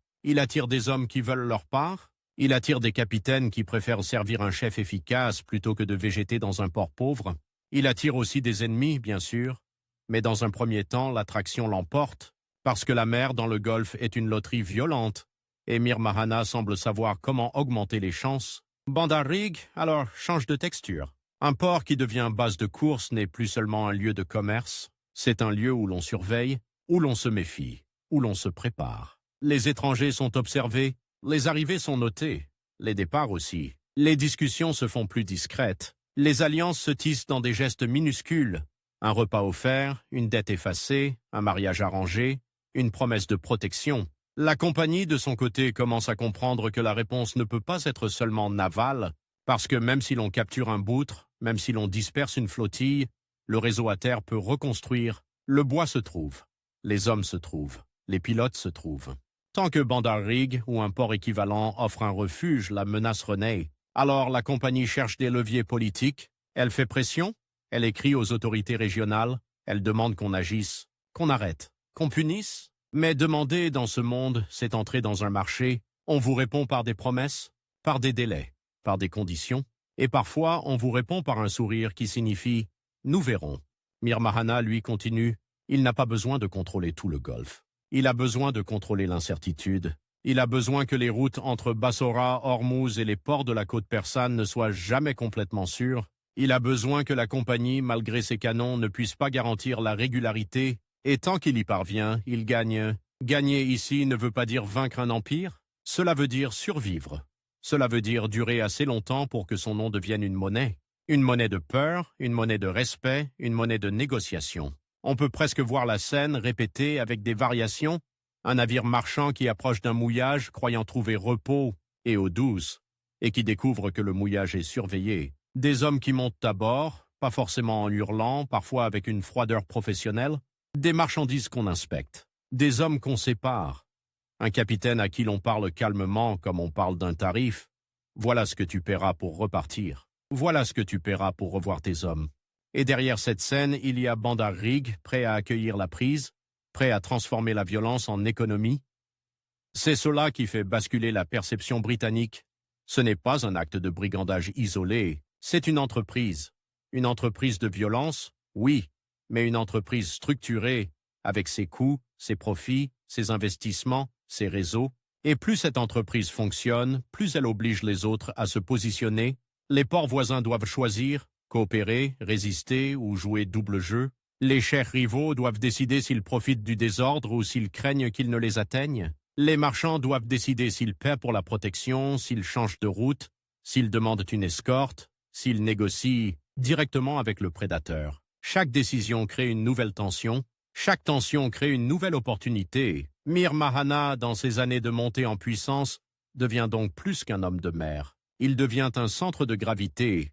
des hommes qui veulent leur part. Il attire des capitaines qui préfèrent servir un chef efficace plutôt que de végéter dans un port pauvre. Il attire aussi des ennemis, bien sûr. Mais dans un premier temps, l'attraction l'emporte, parce que la mer dans le Golfe est une loterie violente, et Mir Mahana semble savoir comment augmenter les chances. Bandar Rig, alors, change de texture. Un port qui devient base de course n'est plus seulement un lieu de commerce, c'est un lieu où l'on surveille, où l'on se méfie, où l'on se prépare. Les étrangers sont observés, les arrivées sont notées, les départs aussi. Les discussions se font plus discrètes, les alliances se tissent dans des gestes minuscules. Un repas offert, une dette effacée, un mariage arrangé, une promesse de protection. La compagnie, de son côté, commence à comprendre que la réponse ne peut pas être seulement navale, parce que même si l'on capture un boutre, même si l'on disperse une flottille, le réseau à terre peut reconstruire. Le bois se trouve, les hommes se trouvent, les pilotes se trouvent. Tant que Bandar Rig ou un port équivalent offre un refuge, la menace renaît. Alors la compagnie cherche des leviers politiques, elle fait pression, elle écrit aux autorités régionales, elle demande qu'on agisse, qu'on arrête, qu'on punisse. Mais demander dans ce monde, c'est entrer dans un marché. On vous répond par des promesses, par des délais, par des conditions. Et parfois, on vous répond par un sourire qui signifie « nous verrons ». Mir Mahana, lui, continue. Il n'a pas besoin de contrôler tout le Golfe. Il a besoin de contrôler l'incertitude. Il a besoin que les routes entre Bassora, Hormuz et les ports de la côte persane ne soient jamais complètement sûres. Il a besoin que la compagnie, malgré ses canons, ne puisse pas garantir la régularité. Et tant qu'il y parvient, il gagne. Gagner ici ne veut pas dire vaincre un empire. Cela veut dire survivre. Cela veut dire durer assez longtemps pour que son nom devienne une monnaie. Une monnaie de peur, une monnaie de respect, une monnaie de négociation. On peut presque voir la scène répétée avec des variations. Un navire marchand qui approche d'un mouillage, croyant trouver repos et eau douce, et qui découvre que le mouillage est surveillé. Des hommes qui montent à bord, pas forcément en hurlant, parfois avec une froideur professionnelle. Des marchandises qu'on inspecte. Des hommes qu'on sépare. Un capitaine à qui l'on parle calmement comme on parle d'un tarif. Voilà ce que tu paieras pour repartir. Voilà ce que tu paieras pour revoir tes hommes. Et derrière cette scène, il y a Bandar Rig, prêt à accueillir la prise, prêt à transformer la violence en économie. C'est cela qui fait basculer la perception britannique. Ce n'est pas un acte de brigandage isolé, c'est une entreprise. Une entreprise de violence, oui, mais une entreprise structurée, avec ses coûts, ses profits, ses investissements, ses réseaux. Et plus cette entreprise fonctionne, plus elle oblige les autres à se positionner. Les ports voisins doivent choisir, coopérer, résister ou jouer double jeu. Les chers rivaux doivent décider s'ils profitent du désordre ou s'ils craignent qu'il ne les atteigne. Les marchands doivent décider s'ils paient pour la protection, s'ils changent de route, s'ils demandent une escorte, s'ils négocient directement avec le prédateur. Chaque décision crée une nouvelle tension. Chaque tension crée une nouvelle opportunité. Mir Mahana, dans ses années de montée en puissance, devient donc plus qu'un homme de mer. Il devient un centre de gravité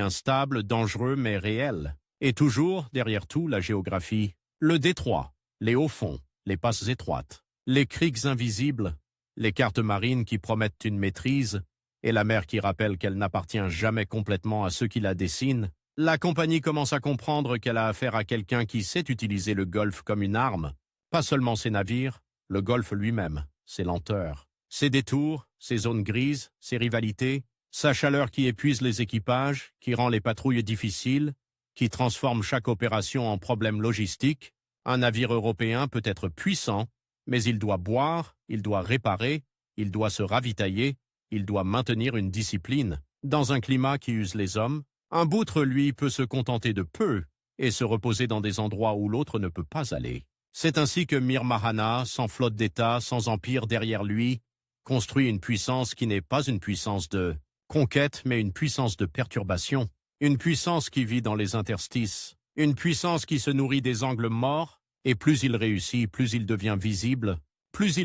instable, dangereux mais réel. Et toujours, derrière tout, la géographie, le détroit, les hauts fonds, les passes étroites, les criques invisibles. les cartes marines qui promettent une maîtrise, et la mer qui rappelle qu'elle n'appartient jamais complètement à ceux qui la dessinent, la compagnie commence à comprendre qu'elle a affaire à quelqu'un qui sait utiliser le Golfe comme une arme. Pas seulement ses navires, le Golfe lui-même, ses lenteurs, ses détours, ses zones grises, ses rivalités, sa chaleur qui épuise les équipages, qui rend les patrouilles difficiles, qui transforme chaque opération en problème logistique. Un navire européen peut être puissant, mais il doit boire, il doit réparer, il doit se ravitailler, il doit maintenir une discipline. Dans un climat qui use les hommes, un boutre, lui, peut se contenter de peu et se reposer dans des endroits où l'autre ne peut pas aller. C'est ainsi que Mir Mahana, sans flotte d'État, sans empire derrière lui, construit une puissance qui n'est pas une puissance de conquête, mais une puissance de perturbation, une puissance qui vit dans les interstices, une puissance qui se nourrit des angles morts, et plus il réussit, plus il devient visible, plus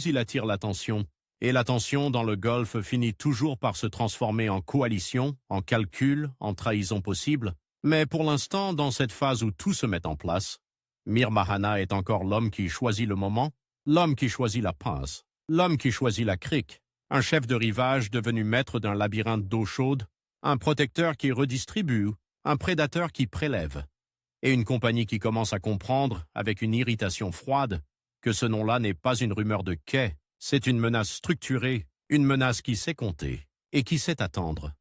il attire l'attention. Et l'attention dans le Golfe finit toujours par se transformer en coalition, en calcul, en trahison possible. Mais pour l'instant, dans cette phase où tout se met en place, Mir Mahana est encore l'homme qui choisit le moment, l'homme qui choisit la passe, l'homme qui choisit la crique, un chef de rivage devenu maître d'un labyrinthe d'eau chaude, un protecteur qui redistribue, un prédateur qui prélève, et une compagnie qui commence à comprendre, avec une irritation froide, que ce nom-là n'est pas une rumeur de quai. C'est une menace structurée, une menace qui sait compter et qui sait attendre.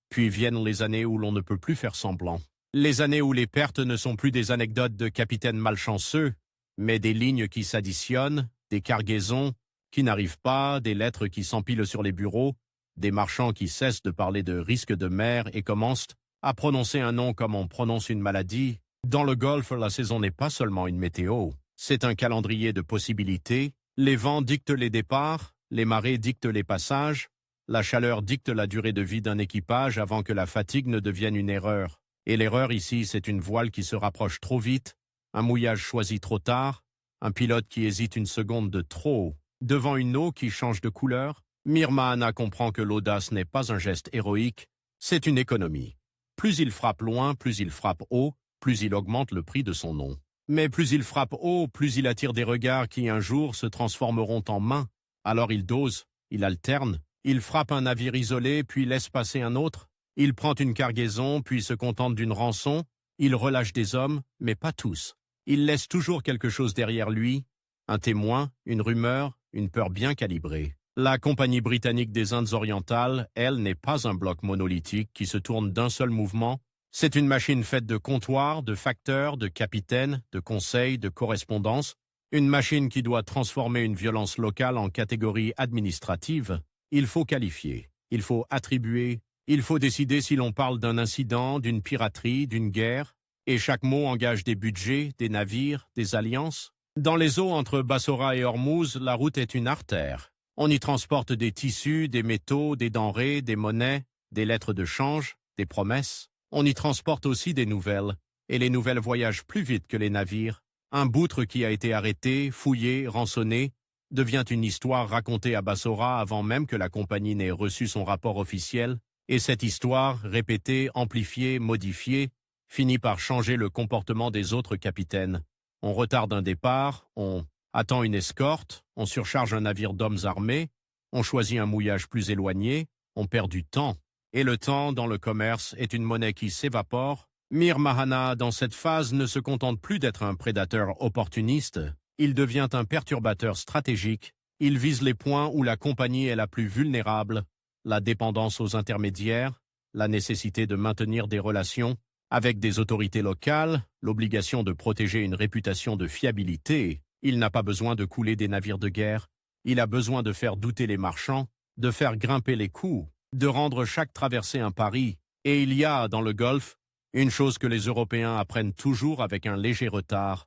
Puis viennent les années où l'on ne peut plus faire semblant. Les années où les pertes ne sont plus des anecdotes de capitaines malchanceux, mais des lignes qui s'additionnent, des cargaisons qui n'arrivent pas, des lettres qui s'empilent sur les bureaux, des marchands qui cessent de parler de risques de mer et commencent à prononcer un nom comme on prononce une maladie. Dans le Golfe, la saison n'est pas seulement une météo, c'est un calendrier de possibilités. Les vents dictent les départs, les marées dictent les passages, la chaleur dicte la durée de vie d'un équipage avant que la fatigue ne devienne une erreur. Et l'erreur ici, c'est une voile qui se rapproche trop vite, un mouillage choisi trop tard, un pilote qui hésite une seconde de trop. Devant une eau qui change de couleur, Mir Mahana comprend que l'audace n'est pas un geste héroïque, c'est une économie. Plus il frappe loin, plus il frappe haut, plus il augmente le prix de son nom. Mais plus il frappe haut, plus il attire des regards qui un jour se transformeront en mains. Alors il dose, il alterne, il frappe un navire isolé, puis laisse passer un autre. Il prend une cargaison, puis se contente d'une rançon. Il relâche des hommes, mais pas tous. Il laisse toujours quelque chose derrière lui, un témoin, une rumeur, une peur bien calibrée. La Compagnie britannique des Indes orientales, elle, n'est pas un bloc monolithique qui se tourne d'un seul mouvement. C'est une machine faite de comptoirs, de facteurs, de capitaines, de conseils, de correspondances, une machine qui doit transformer une violence locale en catégorie administrative. Il faut qualifier, il faut attribuer, il faut décider si l'on parle d'un incident, d'une piraterie, d'une guerre, et chaque mot engage des budgets, des navires, des alliances. Dans les eaux entre Bassora et Ormuz, la route est une artère. On y transporte des tissus, des métaux, des denrées, des monnaies, des lettres de change, des promesses. On y transporte aussi des nouvelles, et les nouvelles voyagent plus vite que les navires. Un boutre qui a été arrêté, fouillé, rançonné, devient une histoire racontée à Bassora avant même que la compagnie n'ait reçu son rapport officiel, et cette histoire, répétée, amplifiée, modifiée, finit par changer le comportement des autres capitaines. On retarde un départ, on attend une escorte, on surcharge un navire d'hommes armés, on choisit un mouillage plus éloigné, on perd du temps. Et le temps, dans le commerce, est une monnaie qui s'évapore. Mir Mahana, dans cette phase, ne se contente plus d'être un prédateur opportuniste. Il devient un perturbateur stratégique. Il vise les points où la compagnie est la plus vulnérable, la dépendance aux intermédiaires, la nécessité de maintenir des relations avec des autorités locales, l'obligation de protéger une réputation de fiabilité. Il n'a pas besoin de couler des navires de guerre. Il a besoin de faire douter les marchands, de faire grimper les coûts, de rendre chaque traversée un pari. Et il y a, dans le Golfe, une chose que les Européens apprennent toujours avec un léger retard.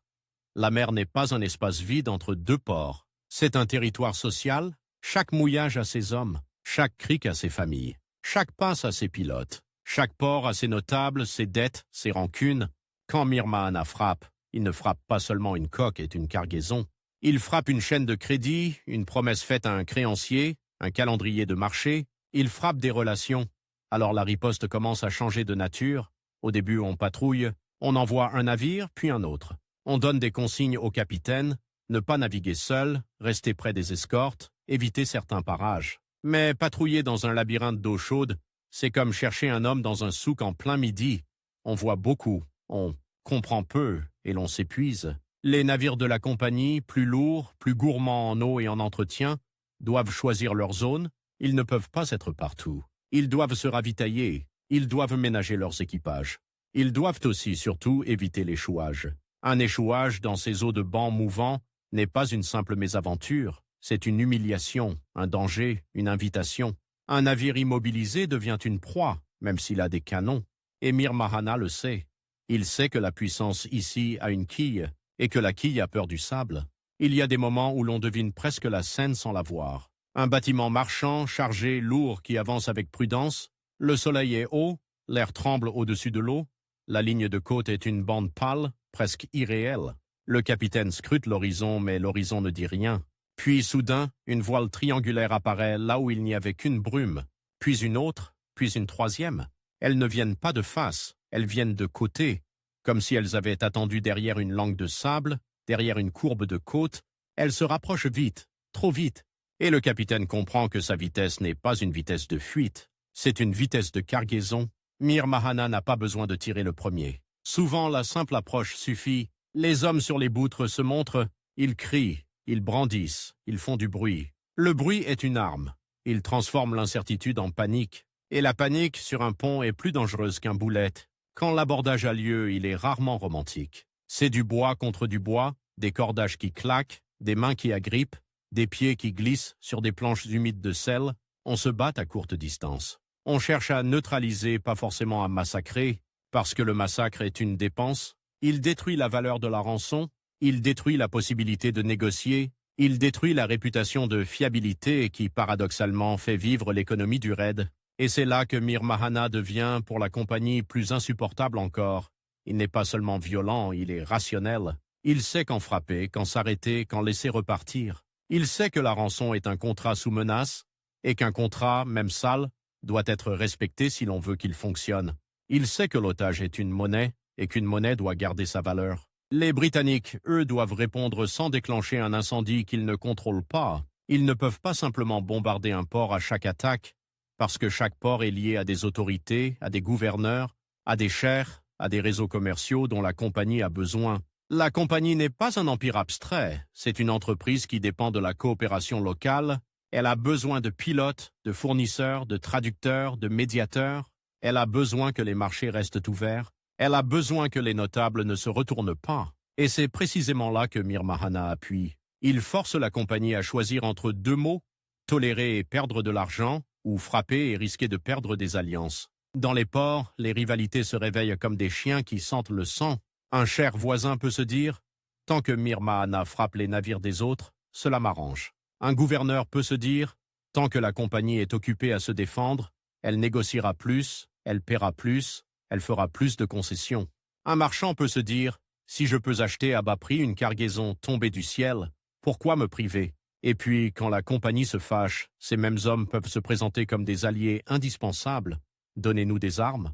La mer n'est pas un espace vide entre deux ports. C'est un territoire social. Chaque mouillage a ses hommes, chaque crique a ses familles, chaque passe a ses pilotes, chaque port a ses notables, ses dettes, ses rancunes. Quand Mir Mahana frappe, il ne frappe pas seulement une coque et une cargaison. Il frappe une chaîne de crédit, une promesse faite à un créancier, un calendrier de marché. Il frappe des relations. Alors la riposte commence à changer de nature. Au début, on patrouille, on envoie un navire, puis un autre. On donne des consignes au capitaine, ne pas naviguer seul, rester près des escortes, éviter certains parages. Mais patrouiller dans un labyrinthe d'eau chaude, c'est comme chercher un homme dans un souk en plein midi. On voit beaucoup, on comprend peu et l'on s'épuise. Les navires de la compagnie, plus lourds, plus gourmands en eau et en entretien, doivent choisir leur zone. Ils ne peuvent pas être partout. Ils doivent se ravitailler. Ils doivent ménager leurs équipages. Ils doivent aussi, surtout, éviter l'échouage. Un échouage dans ces eaux de bancs mouvants n'est pas une simple mésaventure. C'est une humiliation, un danger, une invitation. Un navire immobilisé devient une proie, même s'il a des canons. Et Mir Mahana le sait. Il sait que la puissance ici a une quille, et que la quille a peur du sable. Il y a des moments où l'on devine presque la scène sans la voir. Un bâtiment marchand, chargé, lourd, qui avance avec prudence. Le soleil est haut, l'air tremble au-dessus de l'eau. La ligne de côte est une bande pâle, presque irréelle. Le capitaine scrute l'horizon, mais l'horizon ne dit rien. Puis soudain, une voile triangulaire apparaît là où il n'y avait qu'une brume, puis une autre, puis une troisième. Elles ne viennent pas de face, elles viennent de côté, comme si elles avaient attendu derrière une langue de sable, derrière une courbe de côte. Elles se rapprochent vite, trop vite, et le capitaine comprend que sa vitesse n'est pas une vitesse de fuite, c'est une vitesse de cargaison. Mir Mahana n'a pas besoin de tirer le premier. Souvent, la simple approche suffit. Les hommes sur les boutres se montrent, ils crient, ils brandissent, ils font du bruit. Le bruit est une arme. Il transforme l'incertitude en panique. Et la panique sur un pont est plus dangereuse qu'un boulette. Quand l'abordage a lieu, il est rarement romantique. C'est du bois contre du bois, des cordages qui claquent, des mains qui agrippent, des pieds qui glissent sur des planches humides de sel. On se bat à courte distance. On cherche à neutraliser, pas forcément à massacrer, parce que le massacre est une dépense. Il détruit la valeur de la rançon, il détruit la possibilité de négocier, il détruit la réputation de fiabilité qui, paradoxalement, fait vivre l'économie du raid. Et c'est là que Mir Mahana devient, pour la compagnie, plus insupportable encore. Il n'est pas seulement violent, il est rationnel. Il sait quand frapper, quand s'arrêter, quand laisser repartir. Il sait que la rançon est un contrat sous menace, et qu'un contrat, même sale, doit être respecté si l'on veut qu'il fonctionne. Il sait que l'otage est une monnaie, et qu'une monnaie doit garder sa valeur. Les Britanniques, eux, doivent répondre sans déclencher un incendie qu'ils ne contrôlent pas. Ils ne peuvent pas simplement bombarder un port à chaque attaque, parce que chaque port est lié à des autorités, à des gouverneurs, à des chers, à des réseaux commerciaux dont la compagnie a besoin. La compagnie n'est pas un empire abstrait, c'est une entreprise qui dépend de la coopération locale. Elle a besoin de pilotes, de fournisseurs, de traducteurs, de médiateurs. Elle a besoin que les marchés restent ouverts. Elle a besoin que les notables ne se retournent pas. Et c'est précisément là que Mir Mahana appuie. Il force la compagnie à choisir entre deux mots, tolérer et perdre de l'argent, ou frapper et risquer de perdre des alliances. Dans les ports, les rivalités se réveillent comme des chiens qui sentent le sang. Un cher voisin peut se dire « Tant que Mir Mahana frappe les navires des autres, cela m'arrange ». Un gouverneur peut se dire « Tant que la compagnie est occupée à se défendre, elle négociera plus, elle paiera plus, elle fera plus de concessions. » Un marchand peut se dire « Si je peux acheter à bas prix une cargaison tombée du ciel, pourquoi me priver ?» Et puis, quand la compagnie se fâche, ces mêmes hommes peuvent se présenter comme des alliés indispensables. Donnez-nous des armes,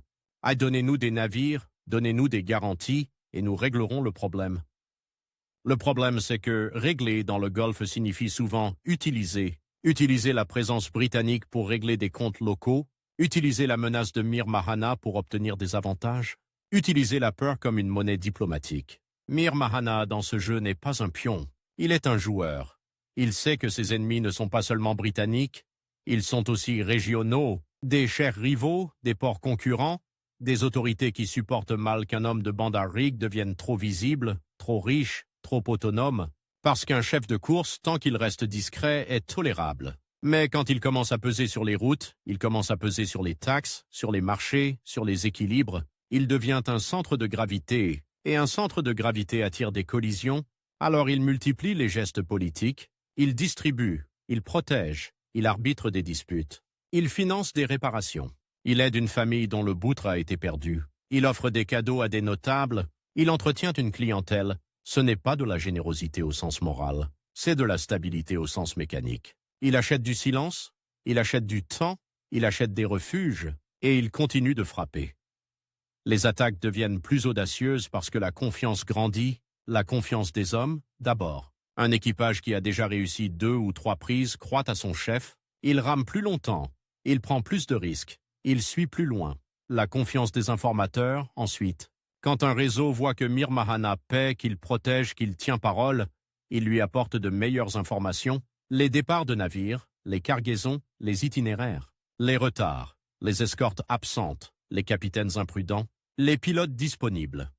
donnez-nous des navires, donnez-nous des garanties, et nous réglerons le problème. Le problème, c'est que régler dans le Golfe signifie souvent utiliser. Utiliser la présence britannique pour régler des comptes locaux, utiliser la menace de Mir Mahana pour obtenir des avantages, utiliser la peur comme une monnaie diplomatique. Mir Mahana, dans ce jeu, n'est pas un pion, il est un joueur. Il sait que ses ennemis ne sont pas seulement britanniques, ils sont aussi régionaux, des chers rivaux, des ports concurrents, des autorités qui supportent mal qu'un homme de Bandar Rig devienne trop visible, trop riche, trop autonome, parce qu'un chef de course, tant qu'il reste discret, est tolérable. Mais quand il commence à peser sur les routes, il commence à peser sur les taxes, sur les marchés, sur les équilibres, il devient un centre de gravité, et un centre de gravité attire des collisions, alors il multiplie les gestes politiques, il distribue, il protège, il arbitre des disputes, il finance des réparations, il aide une famille dont le boutre a été perdu, il offre des cadeaux à des notables, il entretient une clientèle. Ce n'est pas de la générosité au sens moral, c'est de la stabilité au sens mécanique. Il achète du silence, il achète du temps, il achète des refuges, et il continue de frapper. Les attaques deviennent plus audacieuses parce que la confiance grandit, la confiance des hommes, d'abord. Un équipage qui a déjà réussi 2 ou 3 prises croit à son chef, il rame plus longtemps, il prend plus de risques, il suit plus loin. La confiance des informateurs, ensuite. Quand un réseau voit que Mir Mahana paie, qu'il protège, qu'il tient parole, il lui apporte de meilleures informations, les départs de navires, les cargaisons, les itinéraires, les retards, les escortes absentes, les capitaines imprudents, les pilotes disponibles.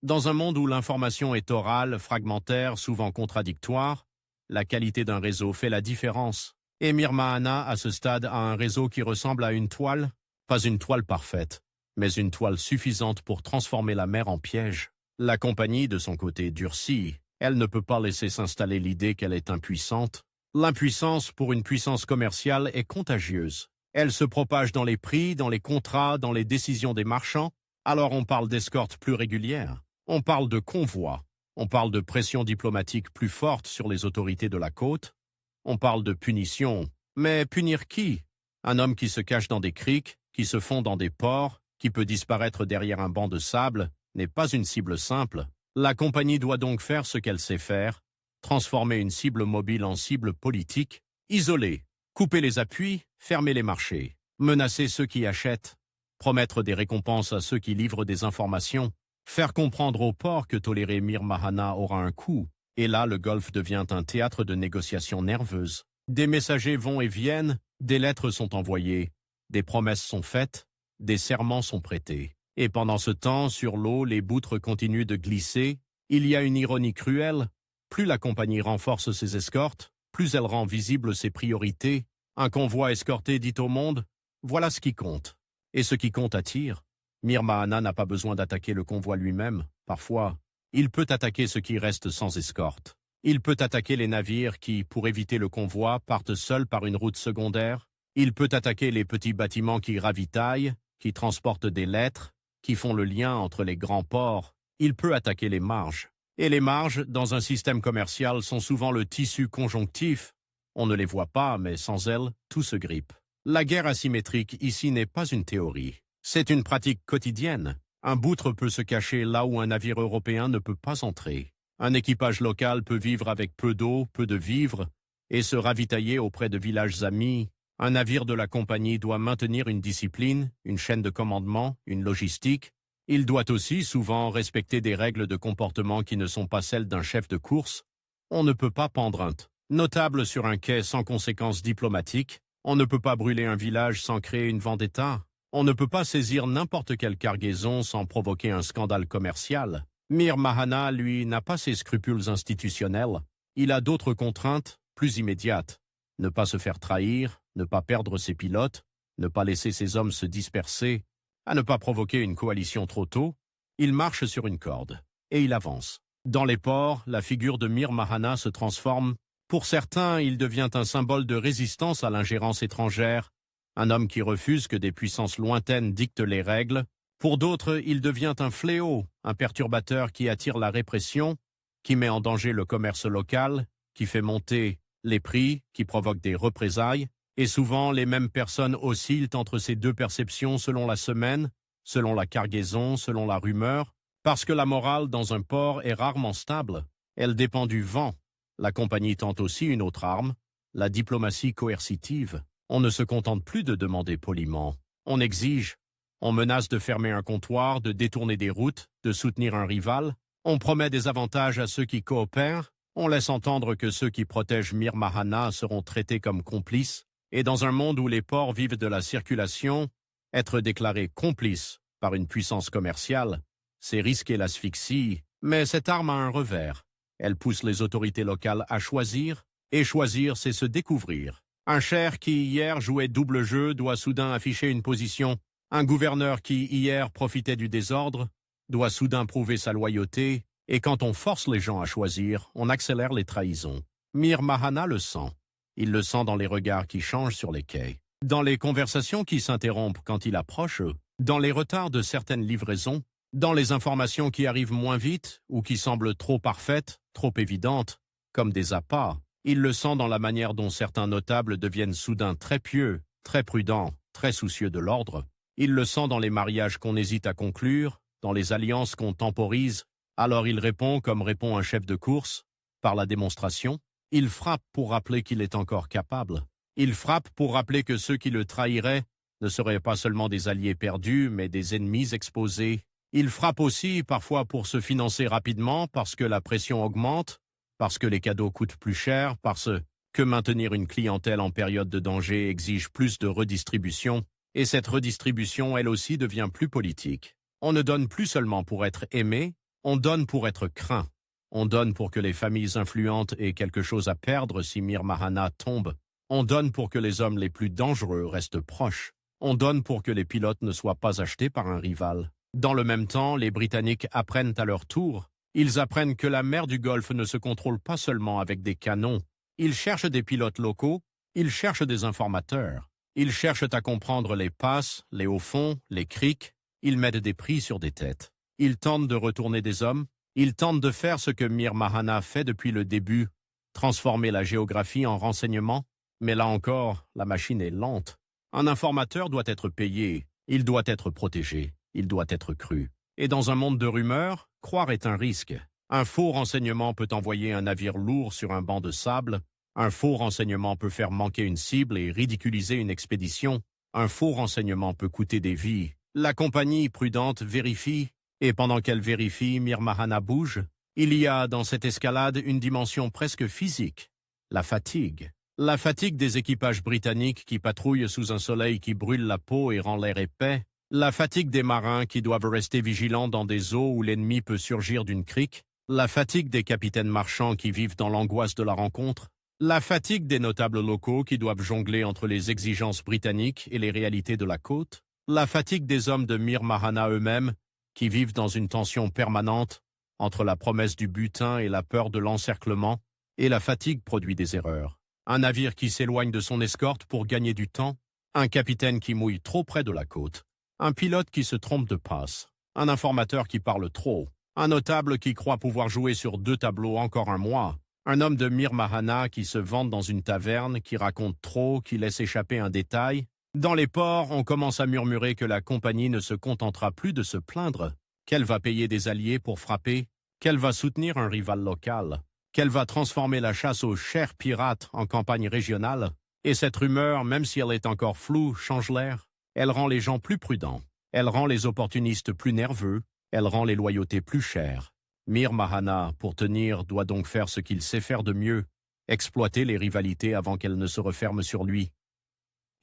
Dans un monde où l'information est orale, fragmentaire, souvent contradictoire, la qualité d'un réseau fait la différence. Et Mir Mahana, à ce stade, a un réseau qui ressemble à une toile, pas une toile parfaite, mais une toile suffisante pour transformer la mer en piège. La compagnie, de son côté, durcit. Elle ne peut pas laisser s'installer l'idée qu'elle est impuissante. L'impuissance pour une puissance commerciale est contagieuse. Elle se propage dans les prix, dans les contrats, dans les décisions des marchands. Alors on parle d'escorte plus régulière. On parle de convois. On parle de pression diplomatique plus forte sur les autorités de la côte. On parle de punition. Mais punir qui? Un homme qui se cache dans des criques, qui se fond dans des ports, qui peut disparaître derrière un banc de sable, n'est pas une cible simple. La compagnie doit donc faire ce qu'elle sait faire, transformer une cible mobile en cible politique, isoler, couper les appuis, fermer les marchés, menacer ceux qui achètent, promettre des récompenses à ceux qui livrent des informations, faire comprendre au port que tolérer Mir Mahana aura un coût. Et là, le Golfe devient un théâtre de négociations nerveuses. Des messagers vont et viennent, des lettres sont envoyées, des promesses sont faites, des serments sont prêtés. Et pendant ce temps, sur l'eau, les boutres continuent de glisser. Il y a une ironie cruelle. Plus la compagnie renforce ses escortes, plus elle rend visibles ses priorités. Un convoi escorté dit au monde, voilà ce qui compte. Et ce qui compte attire. Mir Mahana n'a pas besoin d'attaquer le convoi lui-même. Parfois, il peut attaquer ceux qui restent sans escorte. Il peut attaquer les navires qui, pour éviter le convoi, partent seuls par une route secondaire. Il peut attaquer les petits bâtiments qui ravitaillent, qui transportent des lettres, qui font le lien entre les grands ports. Il peut attaquer les marges. Et les marges, dans un système commercial, sont souvent le tissu conjonctif. On ne les voit pas, mais sans elles, tout se grippe. La guerre asymétrique ici n'est pas une théorie. C'est une pratique quotidienne. Un boutre peut se cacher là où un navire européen ne peut pas entrer. Un équipage local peut vivre avec peu d'eau, peu de vivres, et se ravitailler auprès de villages amis. Un navire de la compagnie doit maintenir une discipline, une chaîne de commandement, une logistique. Il doit aussi souvent respecter des règles de comportement qui ne sont pas celles d'un chef de course. On ne peut pas pendre un notable sur un quai sans conséquences diplomatiques. On ne peut pas brûler un village sans créer une vendetta. On ne peut pas saisir n'importe quelle cargaison sans provoquer un scandale commercial. Mir Mahana, lui, n'a pas ces scrupules institutionnels. Il a d'autres contraintes, plus immédiates. Ne pas se faire trahir, ne pas perdre ses pilotes, ne pas laisser ses hommes se disperser, à ne pas provoquer une coalition trop tôt. Il marche sur une corde, et il avance. Dans les ports, la figure de Mir Mahana se transforme. Pour certains, il devient un symbole de résistance à l'ingérence étrangère, un homme qui refuse que des puissances lointaines dictent les règles. Pour d'autres, il devient un fléau, un perturbateur qui attire la répression, qui met en danger le commerce local, qui fait monter les prix, qui provoque des représailles, et souvent les mêmes personnes oscillent entre ces deux perceptions selon la semaine, selon la cargaison, selon la rumeur, parce que la morale dans un port est rarement stable, elle dépend du vent. La compagnie tente aussi une autre arme, la diplomatie coercitive. On ne se contente plus de demander poliment. On exige. On menace de fermer un comptoir, de détourner des routes, de soutenir un rival. On promet des avantages à ceux qui coopèrent. On laisse entendre que ceux qui protègent Mir Mahana seront traités comme complices. Et dans un monde où les ports vivent de la circulation, être déclaré complice par une puissance commerciale, c'est risquer l'asphyxie. Mais cette arme a un revers. Elle pousse les autorités locales à choisir, et choisir, c'est se découvrir. Un cher qui, hier, jouait double jeu doit soudain afficher une position. Un gouverneur qui, hier, profitait du désordre doit soudain prouver sa loyauté. Et quand on force les gens à choisir, on accélère les trahisons. Mir Mahana le sent. Il le sent dans les regards qui changent sur les quais, dans les conversations qui s'interrompent quand il approche, dans les retards de certaines livraisons, dans les informations qui arrivent moins vite ou qui semblent trop parfaites, trop évidentes, comme des appâts. Il le sent dans la manière dont certains notables deviennent soudain très pieux, très prudents, très soucieux de l'ordre. Il le sent dans les mariages qu'on hésite à conclure, dans les alliances qu'on temporise. Alors il répond comme répond un chef de course. par la démonstration. Il frappe pour rappeler qu'il est encore capable. Il frappe pour rappeler que ceux qui le trahiraient ne seraient pas seulement des alliés perdus, mais des ennemis exposés. Il frappe aussi parfois pour se financer rapidement parce que la pression augmente, parce que les cadeaux coûtent plus cher, parce que maintenir une clientèle en période de danger exige plus de redistribution, et cette redistribution, elle aussi, devient plus politique. On ne donne plus seulement pour être aimé, on donne pour être craint. On donne pour que les familles influentes aient quelque chose à perdre si Mir Mahana tombe. On donne pour que les hommes les plus dangereux restent proches. On donne pour que les pilotes ne soient pas achetés par un rival. Dans le même temps, les Britanniques apprennent à leur tour. Ils apprennent que la mer du Golfe ne se contrôle pas seulement avec des canons. Ils cherchent des pilotes locaux, ils cherchent des informateurs. Ils cherchent à comprendre les passes, les hauts-fonds, les criques. Ils mettent des prix sur des têtes. Ils tentent de retourner des hommes. Ils tentent de faire ce que Mir Mahana fait depuis le début, transformer la géographie en renseignement. Mais là encore, la machine est lente. Un informateur doit être payé, il doit être protégé, il doit être cru. Et dans un monde de rumeurs, croire est un risque. Un faux renseignement peut envoyer un navire lourd sur un banc de sable. Un faux renseignement peut faire manquer une cible et ridiculiser une expédition. Un faux renseignement peut coûter des vies. La compagnie prudente vérifie, et pendant qu'elle vérifie, Mir Mahana bouge. Il y a dans cette escalade une dimension presque physique, la fatigue. La fatigue des équipages britanniques qui patrouillent sous un soleil qui brûle la peau et rend l'air épais. La fatigue des marins qui doivent rester vigilants dans des eaux où l'ennemi peut surgir d'une crique. La fatigue des capitaines marchands qui vivent dans l'angoisse de la rencontre. La fatigue des notables locaux qui doivent jongler entre les exigences britanniques et les réalités de la côte. La fatigue des hommes de Mir Mahana eux-mêmes qui vivent dans une tension permanente entre la promesse du butin et la peur de l'encerclement. Et la fatigue produit des erreurs. Un navire qui s'éloigne de son escorte pour gagner du temps. Un capitaine qui mouille trop près de la côte. Un pilote qui se trompe de passe. Un informateur qui parle trop. Un notable qui croit pouvoir jouer sur 2 tableaux encore un mois. Un homme de Mir Mahana qui se vante dans une taverne, qui raconte trop, qui laisse échapper un détail. Dans les ports, on commence à murmurer que la compagnie ne se contentera plus de se plaindre, qu'elle va payer des alliés pour frapper, qu'elle va soutenir un rival local, qu'elle va transformer la chasse aux chers pirates en campagne régionale. Et cette rumeur, même si elle est encore floue, change l'air. Elle rend les gens plus prudents. Elle rend les opportunistes plus nerveux. Elle rend les loyautés plus chères. Mir Mahana, pour tenir, doit donc faire ce qu'il sait faire de mieux, exploiter les rivalités avant qu'elles ne se referment sur lui.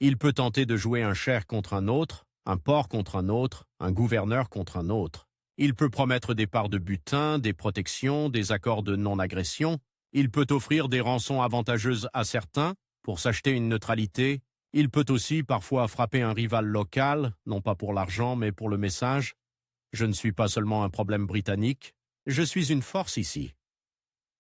Il peut tenter de jouer un cher contre un autre, un port contre un autre, un gouverneur contre un autre. Il peut promettre des parts de butin, des protections, des accords de non-agression. Il peut offrir des rançons avantageuses à certains pour s'acheter une neutralité. Il peut aussi parfois frapper un rival local, non pas pour l'argent mais pour le message. Je ne suis pas seulement un problème britannique, je suis une force ici.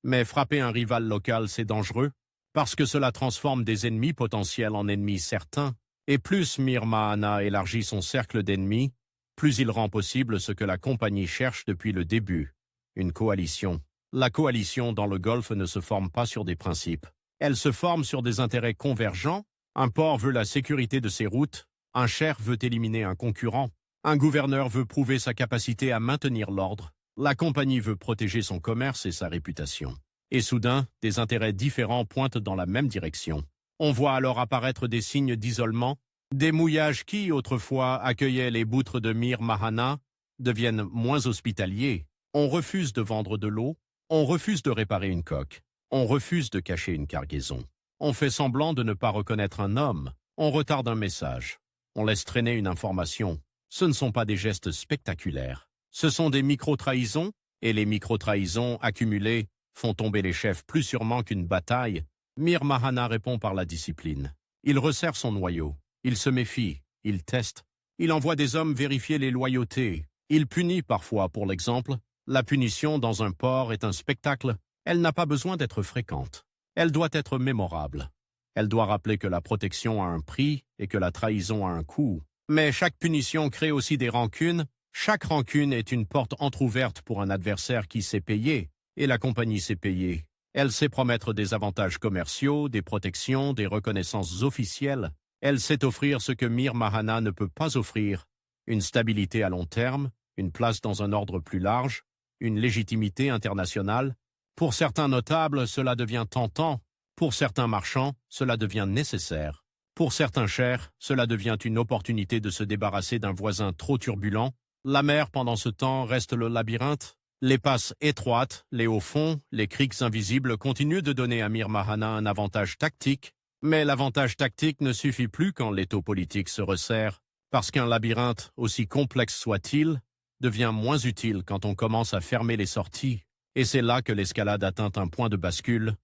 Mais frapper un rival local, c'est dangereux, parce que cela transforme des ennemis potentiels en ennemis certains. Et plus Mir Mahana élargit son cercle d'ennemis, plus il rend possible ce que la compagnie cherche depuis le début, une coalition. La coalition dans le Golfe ne se forme pas sur des principes. Elle se forme sur des intérêts convergents. Un port veut la sécurité de ses routes, un cher veut éliminer un concurrent, un gouverneur veut prouver sa capacité à maintenir l'ordre, la compagnie veut protéger son commerce et sa réputation. Et soudain, des intérêts différents pointent dans la même direction. On voit alors apparaître des signes d'isolement. Des mouillages qui, autrefois, accueillaient les boutres de Mir Mahana, deviennent moins hospitaliers. On refuse de vendre de l'eau, on refuse de réparer une coque, on refuse de cacher une cargaison. On fait semblant de ne pas reconnaître un homme, on retarde un message, on laisse traîner une information. Ce ne sont pas des gestes spectaculaires, ce sont des micro-trahisons, et les micro-trahisons accumulées font tomber les chefs plus sûrement qu'une bataille. Mir Mahana répond par la discipline. Il resserre son noyau. Il se méfie, il teste, il envoie des hommes vérifier les loyautés, il punit parfois pour l'exemple. La punition dans un port est un spectacle, elle n'a pas besoin d'être fréquente, elle doit être mémorable. Elle doit rappeler que la protection a un prix et que la trahison a un coût. Mais chaque punition crée aussi des rancunes, chaque rancune est une porte entr'ouverte pour un adversaire qui sait payer, et la compagnie sait payer. Elle sait promettre des avantages commerciaux, des protections, des reconnaissances officielles. Elle sait offrir ce que Mir Mahana ne peut pas offrir, une stabilité à long terme, une place dans un ordre plus large, une légitimité internationale. Pour certains notables, cela devient tentant. Pour certains marchands, cela devient nécessaire. Pour certains chers, cela devient une opportunité de se débarrasser d'un voisin trop turbulent. La mer, pendant ce temps, reste le labyrinthe. Les passes étroites, les hauts fonds, les criques invisibles continuent de donner à Mir Mahana un avantage tactique. Mais l'avantage tactique ne suffit plus quand l'étau politique se resserre, parce qu'un labyrinthe, aussi complexe soit-il, devient moins utile quand on commence à fermer les sorties. Et c'est là que l'escalade atteint un point de bascule.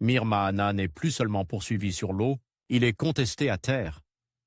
Mir Mahana n'est plus seulement poursuivi sur l'eau, il est contesté à terre.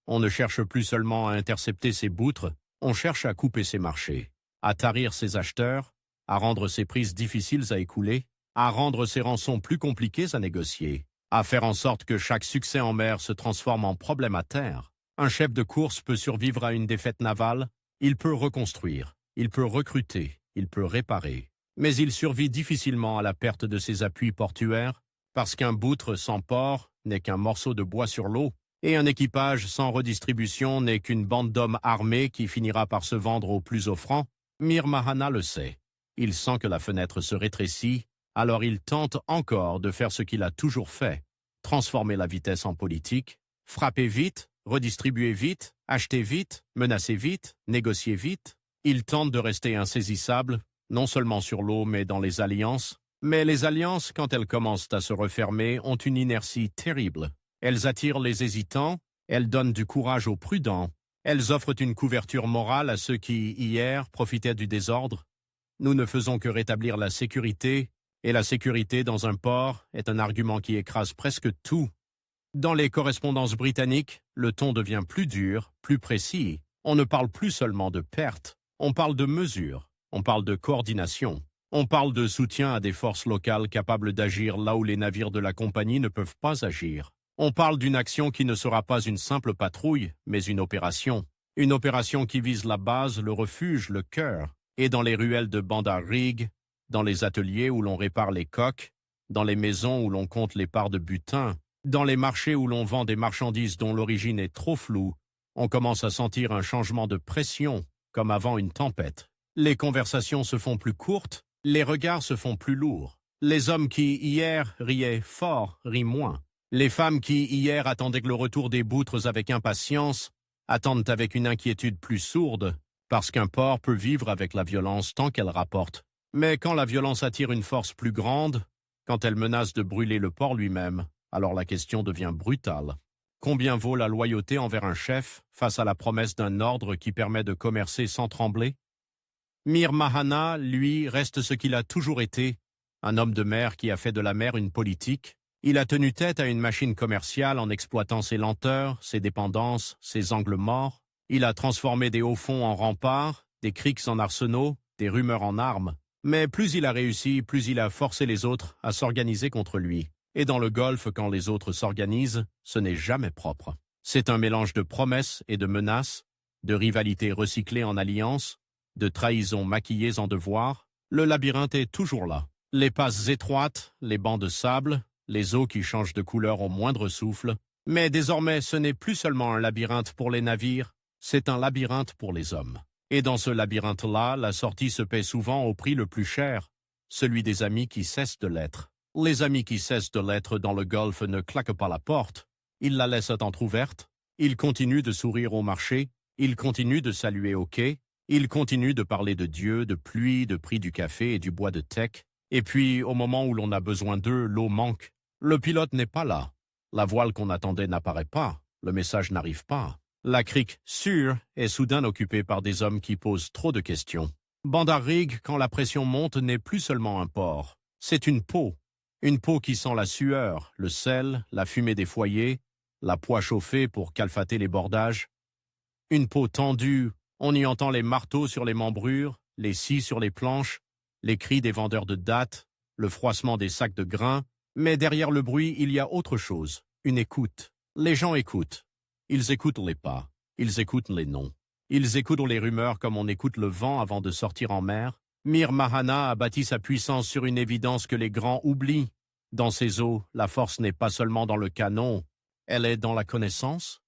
On ne cherche plus seulement à intercepter ses boutres, on cherche à couper ses marchés, à tarir ses acheteurs, à rendre ses prises difficiles à écouler, à rendre ses rançons plus compliquées à négocier, à faire en sorte que chaque succès en mer se transforme en problème à terre. Un chef de course peut survivre à une défaite navale, il peut reconstruire, il peut recruter, il peut réparer. Mais il survit difficilement à la perte de ses appuis portuaires, parce qu'un boutre sans port n'est qu'un morceau de bois sur l'eau, et un équipage sans redistribution n'est qu'une bande d'hommes armés qui finira par se vendre au plus offrant. Mir Mahana le sait. Il sent que la fenêtre se rétrécit, alors il tente encore de faire ce qu'il a toujours fait, transformer la vitesse en politique, frapper vite, redistribuer vite, acheter vite, menacer vite, négocier vite. Il tente de rester insaisissable, non seulement sur l'eau mais dans les alliances. Mais les alliances, quand elles commencent à se refermer, ont une inertie terrible. Elles attirent les hésitants, elles donnent du courage aux prudents, elles offrent une couverture morale à ceux qui, hier, profitaient du désordre. Nous ne faisons que rétablir la sécurité, et la sécurité dans un port est un argument qui écrase presque tout. Dans les correspondances britanniques, le ton devient plus dur, plus précis. On ne parle plus seulement de pertes, on parle de mesures, on parle de coordination. On parle de soutien à des forces locales capables d'agir là où les navires de la compagnie ne peuvent pas agir. On parle d'une action qui ne sera pas une simple patrouille, mais une opération. Une opération qui vise la base, le refuge, le cœur. Et dans les ruelles de Bandar Rig, dans les ateliers où l'on répare les coques, dans les maisons où l'on compte les parts de butin, dans les marchés où l'on vend des marchandises dont l'origine est trop floue, on commence à sentir un changement de pression, comme avant une tempête. Les conversations se font plus courtes, les regards se font plus lourds. Les hommes qui, hier, riaient fort, rient moins. Les femmes qui, hier, attendaient le retour des boutres avec impatience, attendent avec une inquiétude plus sourde, parce qu'un port peut vivre avec la violence tant qu'elle rapporte. Mais quand la violence attire une force plus grande, quand elle menace de brûler le port lui-même, alors la question devient brutale. Combien vaut la loyauté envers un chef face à la promesse d'un ordre qui permet de commercer sans trembler? Mir Mahana, lui, reste ce qu'il a toujours été, un homme de mer qui a fait de la mer une politique. Il a tenu tête à une machine commerciale en exploitant ses lenteurs, ses dépendances, ses angles morts. Il a transformé des hauts fonds en remparts, des criques en arsenaux, des rumeurs en armes. Mais plus il a réussi, plus il a forcé les autres à s'organiser contre lui. Et dans le Golfe, quand les autres s'organisent, ce n'est jamais propre. C'est un mélange de promesses et de menaces, de rivalités recyclées en alliances, de trahisons maquillées en devoirs. Le labyrinthe est toujours là. Les passes étroites, les bancs de sable, les eaux qui changent de couleur au moindre souffle. Mais désormais, ce n'est plus seulement un labyrinthe pour les navires, c'est un labyrinthe pour les hommes. Et dans ce labyrinthe-là, la sortie se paie souvent au prix le plus cher, celui des amis qui cessent de l'être. Les amis qui cessent de l'être dans le Golfe ne claquent pas la porte, ils la laissent entr'ouverte, ils continuent de sourire au marché, ils continuent de saluer au quai, ils continuent de parler de Dieu, de pluie, de prix du café et du bois de teck. Et puis, au moment où l'on a besoin d'eux, l'eau manque. Le pilote n'est pas là. La voile qu'on attendait n'apparaît pas. Le message n'arrive pas. La crique sûre est soudain occupée par des hommes qui posent trop de questions. Bandar Rig, quand la pression monte, n'est plus seulement un port. C'est une peau. Une peau qui sent la sueur, le sel, la fumée des foyers, la poix chauffée pour calfater les bordages. Une peau tendue, on y entend les marteaux sur les membrures, les scies sur les planches, les cris des vendeurs de dattes, le froissement des sacs de grains. Mais derrière le bruit, il y a autre chose, une écoute. Les gens écoutent. Ils écoutent les pas, ils écoutent les noms. Ils écoutent les rumeurs comme on écoute le vent avant de sortir en mer. Mir Mahana a bâti sa puissance sur une évidence que les grands oublient. Dans ces eaux, la force n'est pas seulement dans le canon, elle est dans la connaissance.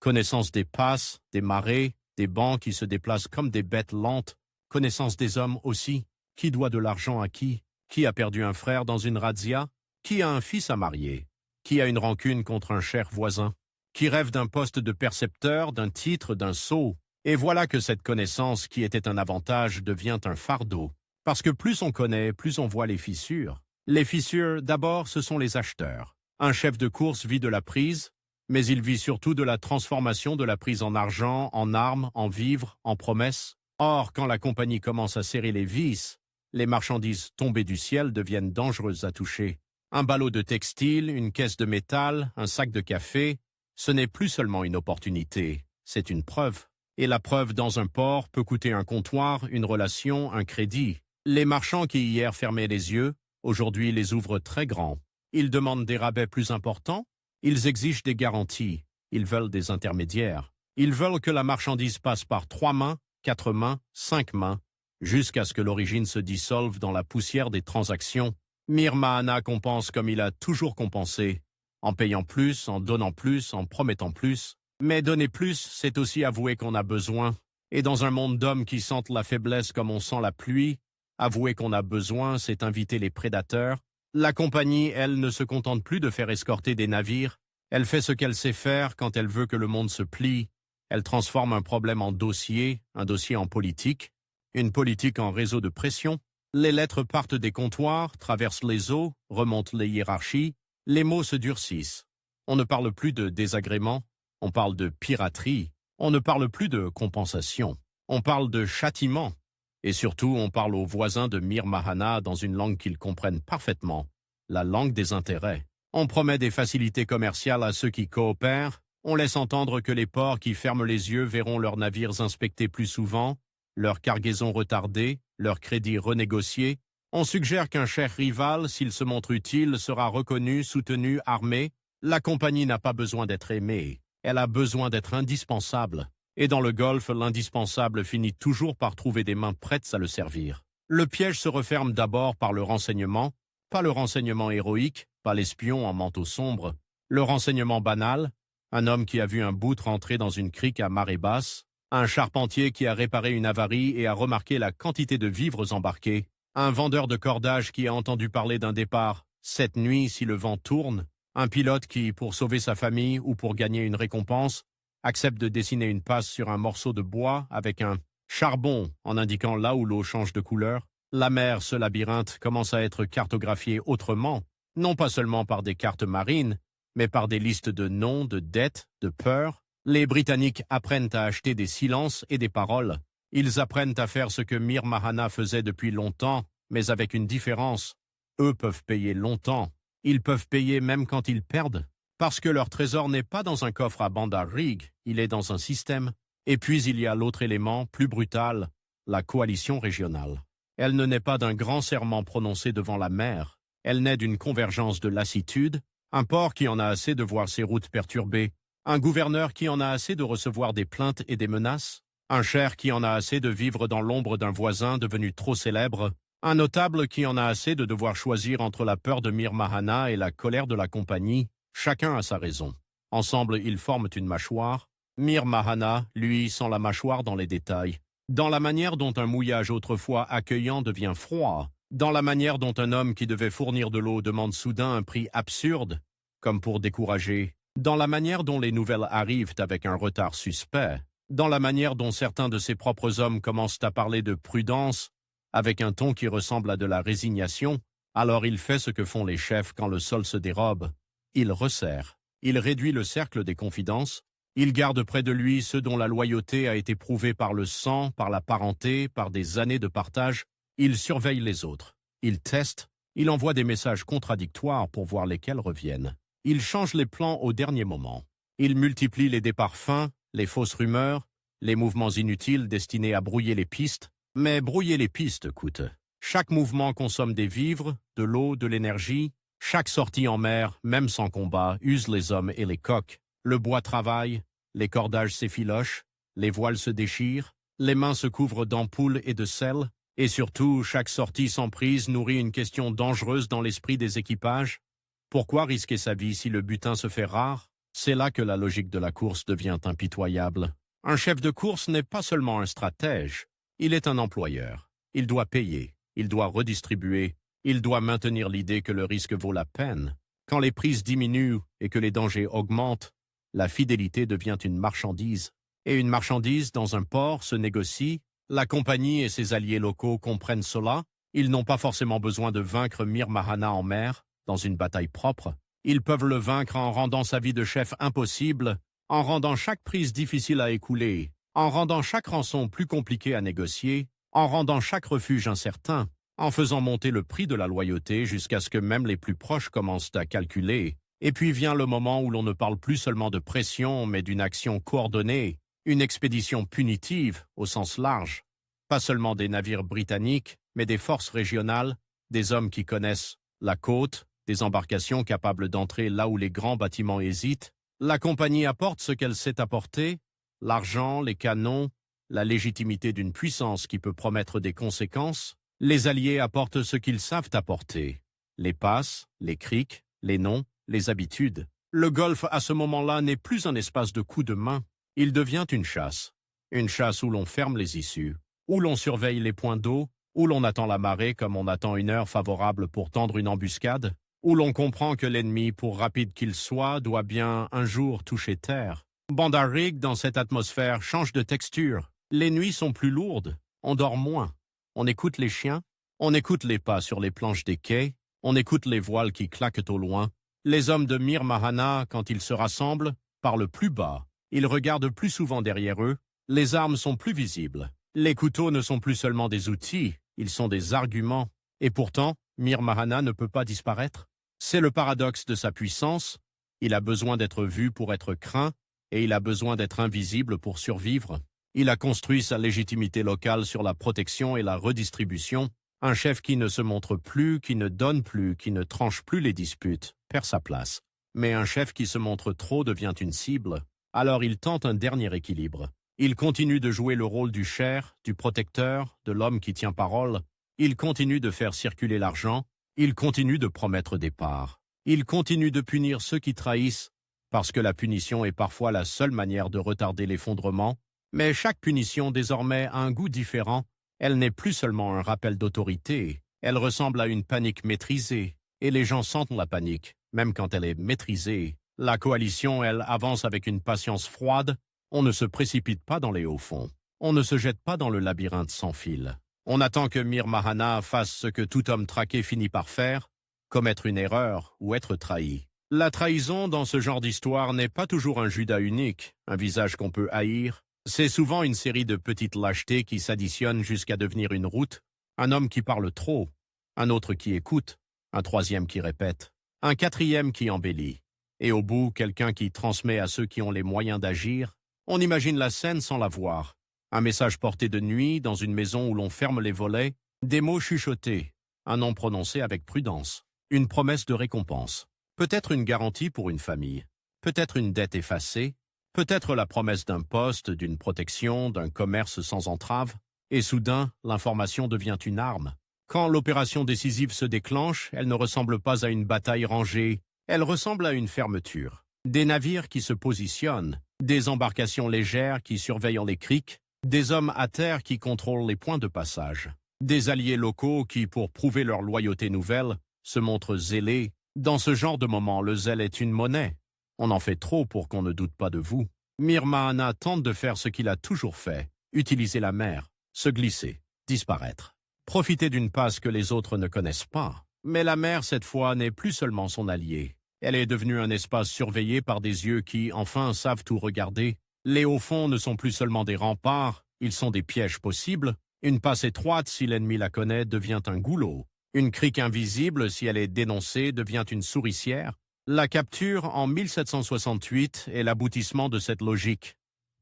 Connaissance des passes, des marées, des bancs qui se déplacent comme des bêtes lentes. Connaissance des hommes aussi. Qui doit de l'argent à qui Qui a perdu un frère dans une razzia? Qui a un fils à marier? Qui a une rancune contre un cher voisin? Qui rêve d'un poste de percepteur, d'un titre, d'un sceau? Et voilà que cette connaissance qui était un avantage devient un fardeau. Parce que plus on connaît, plus on voit les fissures. Les fissures, d'abord, ce sont les acheteurs. Un chef de course vit de la prise, mais il vit surtout de la transformation de la prise en argent, en armes, en vivres, en promesses. Or, quand la compagnie commence à serrer les vis, les marchandises tombées du ciel deviennent dangereuses à toucher. Un ballot de textile, une caisse de métal, un sac de café, ce n'est plus seulement une opportunité, c'est une preuve. Et la preuve dans un port peut coûter un comptoir, une relation, un crédit. Les marchands qui hier fermaient les yeux, aujourd'hui les ouvrent très grands. Ils demandent des rabais plus importants, ils exigent des garanties, ils veulent des intermédiaires. Ils veulent que la marchandise passe par 3 mains, 4 mains, 5 mains, jusqu'à ce que l'origine se dissolve dans la poussière des transactions. Mir Mahana compense comme il a toujours compensé, en payant plus, en donnant plus, en promettant plus. Mais donner plus, c'est aussi avouer qu'on a besoin. Et dans un monde d'hommes qui sentent la faiblesse comme on sent la pluie, avouer qu'on a besoin, c'est inviter les prédateurs. La compagnie, elle, ne se contente plus de faire escorter des navires. Elle fait ce qu'elle sait faire quand elle veut que le monde se plie. Elle transforme un problème en dossier, un dossier en politique, une politique en réseau de pression. Les lettres partent des comptoirs, traversent les eaux, remontent les hiérarchies. Les mots se durcissent. On ne parle plus de désagrément. On parle de piraterie, on ne parle plus de compensation, on parle de châtiment. Et surtout, on parle aux voisins de Mir Mahana dans une langue qu'ils comprennent parfaitement, la langue des intérêts. On promet des facilités commerciales à ceux qui coopèrent, on laisse entendre que les ports qui ferment les yeux verront leurs navires inspectés plus souvent, leurs cargaisons retardées, leurs crédits renégociés. On suggère qu'un cher rival, s'il se montre utile, sera reconnu, soutenu, armé. La compagnie n'a pas besoin d'être aimée. Elle a besoin d'être indispensable. Et dans le Golfe, l'indispensable finit toujours par trouver des mains prêtes à le servir. Le piège se referme d'abord par le renseignement, pas le renseignement héroïque, pas l'espion en manteau sombre, le renseignement banal, un homme qui a vu un bout rentrer dans une crique à marée basse, un charpentier qui a réparé une avarie et a remarqué la quantité de vivres embarqués, un vendeur de cordage qui a entendu parler d'un départ cette nuit si le vent tourne, un pilote qui, pour sauver sa famille ou pour gagner une récompense, accepte de dessiner une passe sur un morceau de bois avec un charbon en indiquant là où l'eau change de couleur. La mer, ce labyrinthe, commence à être cartographié autrement, non pas seulement par des cartes marines, mais par des listes de noms, de dettes, de peurs. Les Britanniques apprennent à acheter des silences et des paroles. Ils apprennent à faire ce que Mir Mahana faisait depuis longtemps, mais avec une différence. Eux peuvent payer longtemps. Ils peuvent payer même quand ils perdent, parce que leur trésor n'est pas dans un coffre à Bandar Rig, il est dans un système. Et puis il y a l'autre élément, plus brutal, la coalition régionale. Elle ne naît pas d'un grand serment prononcé devant la mer, elle naît d'une convergence de lassitude, un port qui en a assez de voir ses routes perturbées, un gouverneur qui en a assez de recevoir des plaintes et des menaces, un cher qui en a assez de vivre dans l'ombre d'un voisin devenu trop célèbre, un notable qui en a assez de devoir choisir entre la peur de Mir Mahana et la colère de la compagnie. Chacun a sa raison. Ensemble, ils forment une mâchoire. Mir Mahana, lui, sent la mâchoire dans les détails. Dans la manière dont un mouillage autrefois accueillant devient froid. Dans la manière dont un homme qui devait fournir de l'eau demande soudain un prix absurde, comme pour décourager. Dans la manière dont les nouvelles arrivent avec un retard suspect. Dans la manière dont certains de ses propres hommes commencent à parler de prudence, avec un ton qui ressemble à de la résignation, alors il fait ce que font les chefs quand le sol se dérobe. Il resserre, il réduit le cercle des confidences, il garde près de lui ceux dont la loyauté a été prouvée par le sang, par la parenté, par des années de partage. Il surveille les autres, il teste, il envoie des messages contradictoires pour voir lesquels reviennent. Il change les plans au dernier moment. Il multiplie les départs fins, les fausses rumeurs, les mouvements inutiles destinés à brouiller les pistes. Mais brouiller les pistes coûte. Chaque mouvement consomme des vivres, de l'eau, de l'énergie. Chaque sortie en mer, même sans combat, use les hommes et les coques. Le bois travaille, les cordages s'effilochent, les voiles se déchirent, les mains se couvrent d'ampoules et de sel. Et surtout, chaque sortie sans prise nourrit une question dangereuse dans l'esprit des équipages. Pourquoi risquer sa vie si le butin se fait rare? C'est là que la logique de la course devient impitoyable. Un chef de course n'est pas seulement un stratège. Il est un employeur. Il doit payer, il doit redistribuer, Il doit maintenir l'idée que le risque vaut la peine. Quand les prises diminuent et que les dangers augmentent, la fidélité devient une marchandise. Et une marchandise dans un port se négocie. La compagnie et ses alliés locaux comprennent cela. Ils n'ont pas forcément besoin de vaincre Mir Mahana en mer, dans une bataille propre. Ils peuvent le vaincre en rendant sa vie de chef impossible, en rendant chaque prise difficile à écouler, en rendant chaque rançon plus compliquée à négocier, en rendant chaque refuge incertain, en faisant monter le prix de la loyauté jusqu'à ce que même les plus proches commencent à calculer. Et puis vient le moment où l'on ne parle plus seulement de pression, mais d'une action coordonnée, une expédition punitive au sens large. Pas seulement des navires britanniques, mais des forces régionales, des hommes qui connaissent la côte, des embarcations capables d'entrer là où les grands bâtiments hésitent. La compagnie apporte ce qu'elle sait apporter, l'argent, les canons, la légitimité d'une puissance qui peut promettre des conséquences. Les alliés apportent ce qu'ils savent apporter, les passes, les criques, les noms, les habitudes. Le golfe à ce moment-là n'est plus un espace de coups de main, il devient une chasse où l'on ferme les issues, où l'on surveille les points d'eau, où l'on attend la marée comme on attend une heure favorable pour tendre une embuscade, où l'on comprend que l'ennemi, pour rapide qu'il soit, doit bien un jour toucher terre. Bandar Rig, dans cette atmosphère, change de texture. Les nuits sont plus lourdes, on dort moins. On écoute les chiens, on écoute les pas sur les planches des quais, on écoute les voiles qui claquent au loin. Les hommes de Mir Mahana, quand ils se rassemblent, parlent plus bas. Ils regardent plus souvent derrière eux. Les armes sont plus visibles. Les couteaux ne sont plus seulement des outils, ils sont des arguments. Et pourtant, Mir Mahana ne peut pas disparaître. C'est le paradoxe de sa puissance. Il a besoin d'être vu pour être craint, et il a besoin d'être invisible pour survivre. Il a construit sa légitimité locale sur la protection et la redistribution. Un chef qui ne se montre plus, qui ne donne plus, qui ne tranche plus les disputes, perd sa place. Mais un chef qui se montre trop devient une cible. Alors il tente un dernier équilibre. Il continue de jouer le rôle du cher, du protecteur, de l'homme qui tient parole. Il continue de faire circuler l'argent. Il continue de promettre des parts. Il continue de punir ceux qui trahissent, parce que la punition est parfois la seule manière de retarder l'effondrement. Mais chaque punition désormais a un goût différent. Elle n'est plus seulement un rappel d'autorité, elle ressemble à une panique maîtrisée. Et les gens sentent la panique, même quand elle est maîtrisée. La coalition, elle, avance avec une patience froide. On ne se précipite pas dans les hauts-fonds. On ne se jette pas dans le labyrinthe sans fil. On attend que Mir Mahana fasse ce que tout homme traqué finit par faire, commettre une erreur ou être trahi. La trahison dans ce genre d'histoire n'est pas toujours un Judas unique, un visage qu'on peut haïr. C'est souvent une série de petites lâchetés qui s'additionnent jusqu'à devenir une route, un homme qui parle trop, un autre qui écoute, un troisième qui répète, un quatrième qui embellit, et au bout, quelqu'un qui transmet à ceux qui ont les moyens d'agir. On imagine la scène sans la voir, un message porté de nuit dans une maison où l'on ferme les volets, des mots chuchotés, un nom prononcé avec prudence, une promesse de récompense, peut-être une garantie pour une famille, peut-être une dette effacée, peut-être la promesse d'un poste, d'une protection, d'un commerce sans entrave, et soudain, l'information devient une arme. Quand l'opération décisive se déclenche, elle ne ressemble pas à une bataille rangée, elle ressemble à une fermeture. Des navires qui se positionnent, des embarcations légères qui surveillent les criques, des hommes à terre qui contrôlent les points de passage, des alliés locaux qui, pour prouver leur loyauté nouvelle, se montrent zélés. Dans ce genre de moment, le zèle est une monnaie. On en fait trop pour qu'on ne doute pas de vous. Mir Mahana tente de faire ce qu'il a toujours fait, utiliser la mer, se glisser, disparaître, profiter d'une passe que les autres ne connaissent pas. Mais la mer, cette fois, n'est plus seulement son allié. Elle est devenue un espace surveillé par des yeux qui, enfin, savent tout regarder. Les hauts-fonds ne sont plus seulement des remparts, ils sont des pièges possibles. Une passe étroite, si l'ennemi la connaît, devient un goulot. Une crique invisible, si elle est dénoncée, devient une souricière. La capture en 1768 est l'aboutissement de cette logique.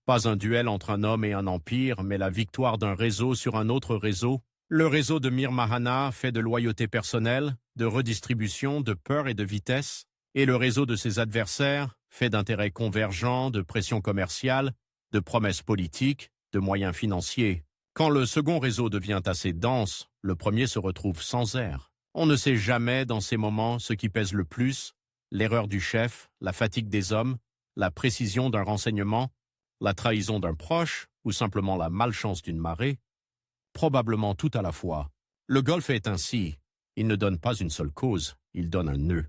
Pas un duel entre un homme et un empire, mais la victoire d'un réseau sur un autre réseau. Le réseau de Mir Mahana fait de loyauté personnelle, de redistribution, de peur et de vitesse, et le réseau de ses adversaires fait d'intérêts convergents, de pression commerciale, de promesses politiques, de moyens financiers. Quand le second réseau devient assez dense, le premier se retrouve sans air. On ne sait jamais dans ces moments ce qui pèse le plus, l'erreur du chef, la fatigue des hommes, la précision d'un renseignement, la trahison d'un proche ou simplement la malchance d'une marée. Probablement tout à la fois. Le golfe est ainsi. Il ne donne pas une seule cause, il donne un nœud.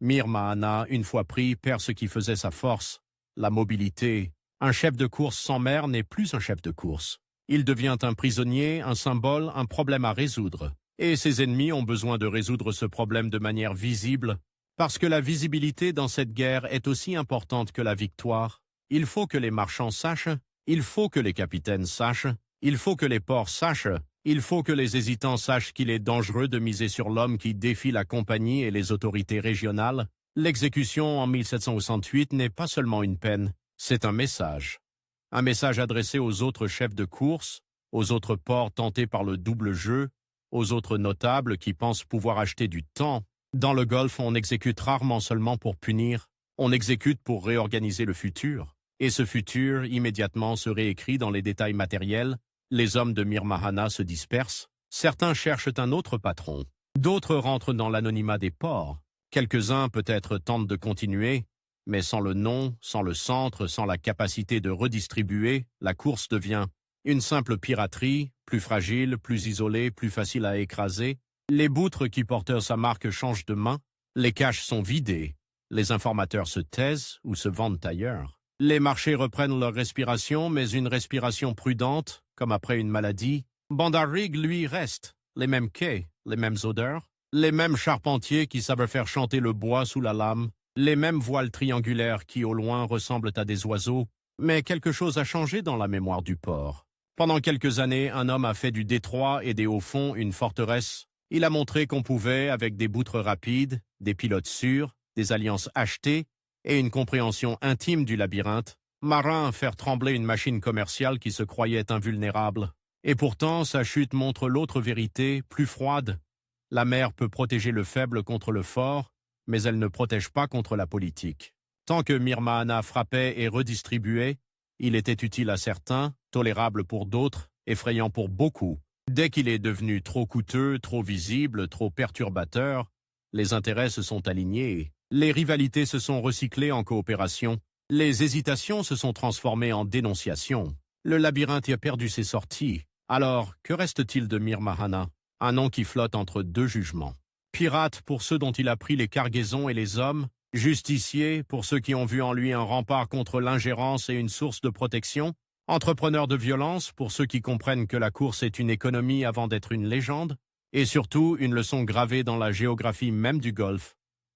Mir Mahana, une fois pris, perd ce qui faisait sa force, la mobilité. Un chef de course sans mère n'est plus un chef de course. Il devient un prisonnier, un symbole, un problème à résoudre. Et ses ennemis ont besoin de résoudre ce problème de manière visible, parce que la visibilité dans cette guerre est aussi importante que la victoire. Il faut que les marchands sachent, il faut que les capitaines sachent, il faut que les ports sachent, il faut que les hésitants sachent qu'il est dangereux de miser sur l'homme qui défie la compagnie et les autorités régionales. L'exécution en 1768 n'est pas seulement une peine, c'est un message. Un message adressé aux autres chefs de course, aux autres ports tentés par le double jeu, aux autres notables qui pensent pouvoir acheter du temps. Dans le Golfe, on exécute rarement seulement pour punir, on exécute pour réorganiser le futur. Et ce futur, immédiatement, se réécrit dans les détails matériels. Les hommes de Mir Mahana se dispersent. Certains cherchent un autre patron. D'autres rentrent dans l'anonymat des ports. Quelques-uns peut-être tentent de continuer, mais sans le nom, sans le centre, sans la capacité de redistribuer, la course devient une simple piraterie, plus fragile, plus isolée, plus facile à écraser. Les boutres qui portent sa marque changent de main, les caches sont vidées, les informateurs se taisent ou se vendent ailleurs. Les marchés reprennent leur respiration, mais une respiration prudente, comme après une maladie. Bandar Rig, lui, reste. Les mêmes quais, les mêmes odeurs, les mêmes charpentiers qui savent faire chanter le bois sous la lame, les mêmes voiles triangulaires qui, au loin, ressemblent à des oiseaux. Mais quelque chose a changé dans la mémoire du port. Pendant quelques années, un homme a fait du détroit et des hauts-fonds une forteresse. Il a montré qu'on pouvait, avec des boutres rapides, des pilotes sûrs, des alliances achetées et une compréhension intime du labyrinthe, marin faire trembler une machine commerciale qui se croyait invulnérable. Et pourtant, sa chute montre l'autre vérité, plus froide. La mer peut protéger le faible contre le fort, mais elle ne protège pas contre la politique. Tant que Mir Mahana frappait et redistribuait, il était utile à certains, tolérable pour d'autres, effrayant pour beaucoup. Dès qu'il est devenu trop coûteux, trop visible, trop perturbateur, les intérêts se sont alignés, les rivalités se sont recyclées en coopération, les hésitations se sont transformées en dénonciations. Le labyrinthe y a perdu ses sorties. Alors, que reste-t-il de Mir Mahana? Un nom qui flotte entre deux jugements. Pirate pour ceux dont il a pris les cargaisons et les hommes, justicier pour ceux qui ont vu en lui un rempart contre l'ingérence et une source de protection, entrepreneur de violence pour ceux qui comprennent que la course est une économie avant d'être une légende, et surtout une leçon gravée dans la géographie même du Golfe,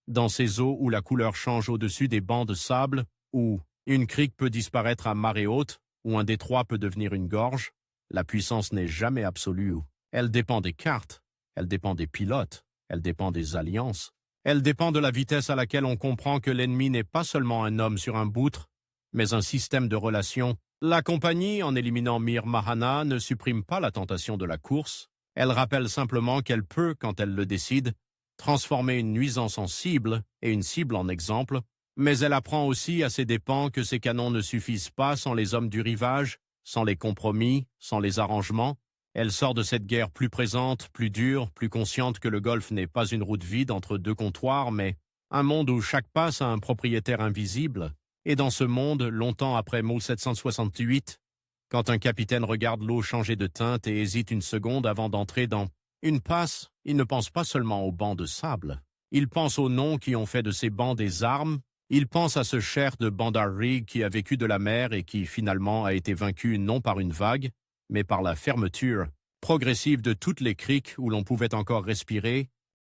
dans ces eaux où la couleur change au-dessus des bancs de sable, où une crique peut disparaître à marée haute, où un détroit peut devenir une gorge. La puissance n'est jamais absolue. Elle dépend des cartes, elle dépend des pilotes, elle dépend des alliances, elle dépend de la vitesse à laquelle on comprend que l'ennemi n'est pas seulement un homme sur un boutre, mais un système de relations. La compagnie, en éliminant Mir Mahana, ne supprime pas la tentation de la course, elle rappelle simplement qu'elle peut, quand elle le décide, transformer une nuisance en cible et une cible en exemple, mais elle apprend aussi à ses dépens que ces canons ne suffisent pas sans les hommes du rivage, sans les compromis, sans les arrangements. Elle sort de cette guerre plus présente, plus dure, plus consciente que le Golfe n'est pas une route vide entre deux comptoirs, mais un monde où chaque passe a un propriétaire invisible. Et dans ce monde, longtemps après 1768, quand un capitaine regarde l'eau changer de teinte et hésite une seconde avant d'entrer dans une passe, il ne pense pas seulement aux bancs de sable. Il pense aux noms qui ont fait de ces bancs des armes. Il pense à ce cher de Bandar Rig qui a vécu de la mer et qui finalement a été vaincu non par une vague, mais par la fermeture progressive de toutes les criques où l'on pouvait encore respirer,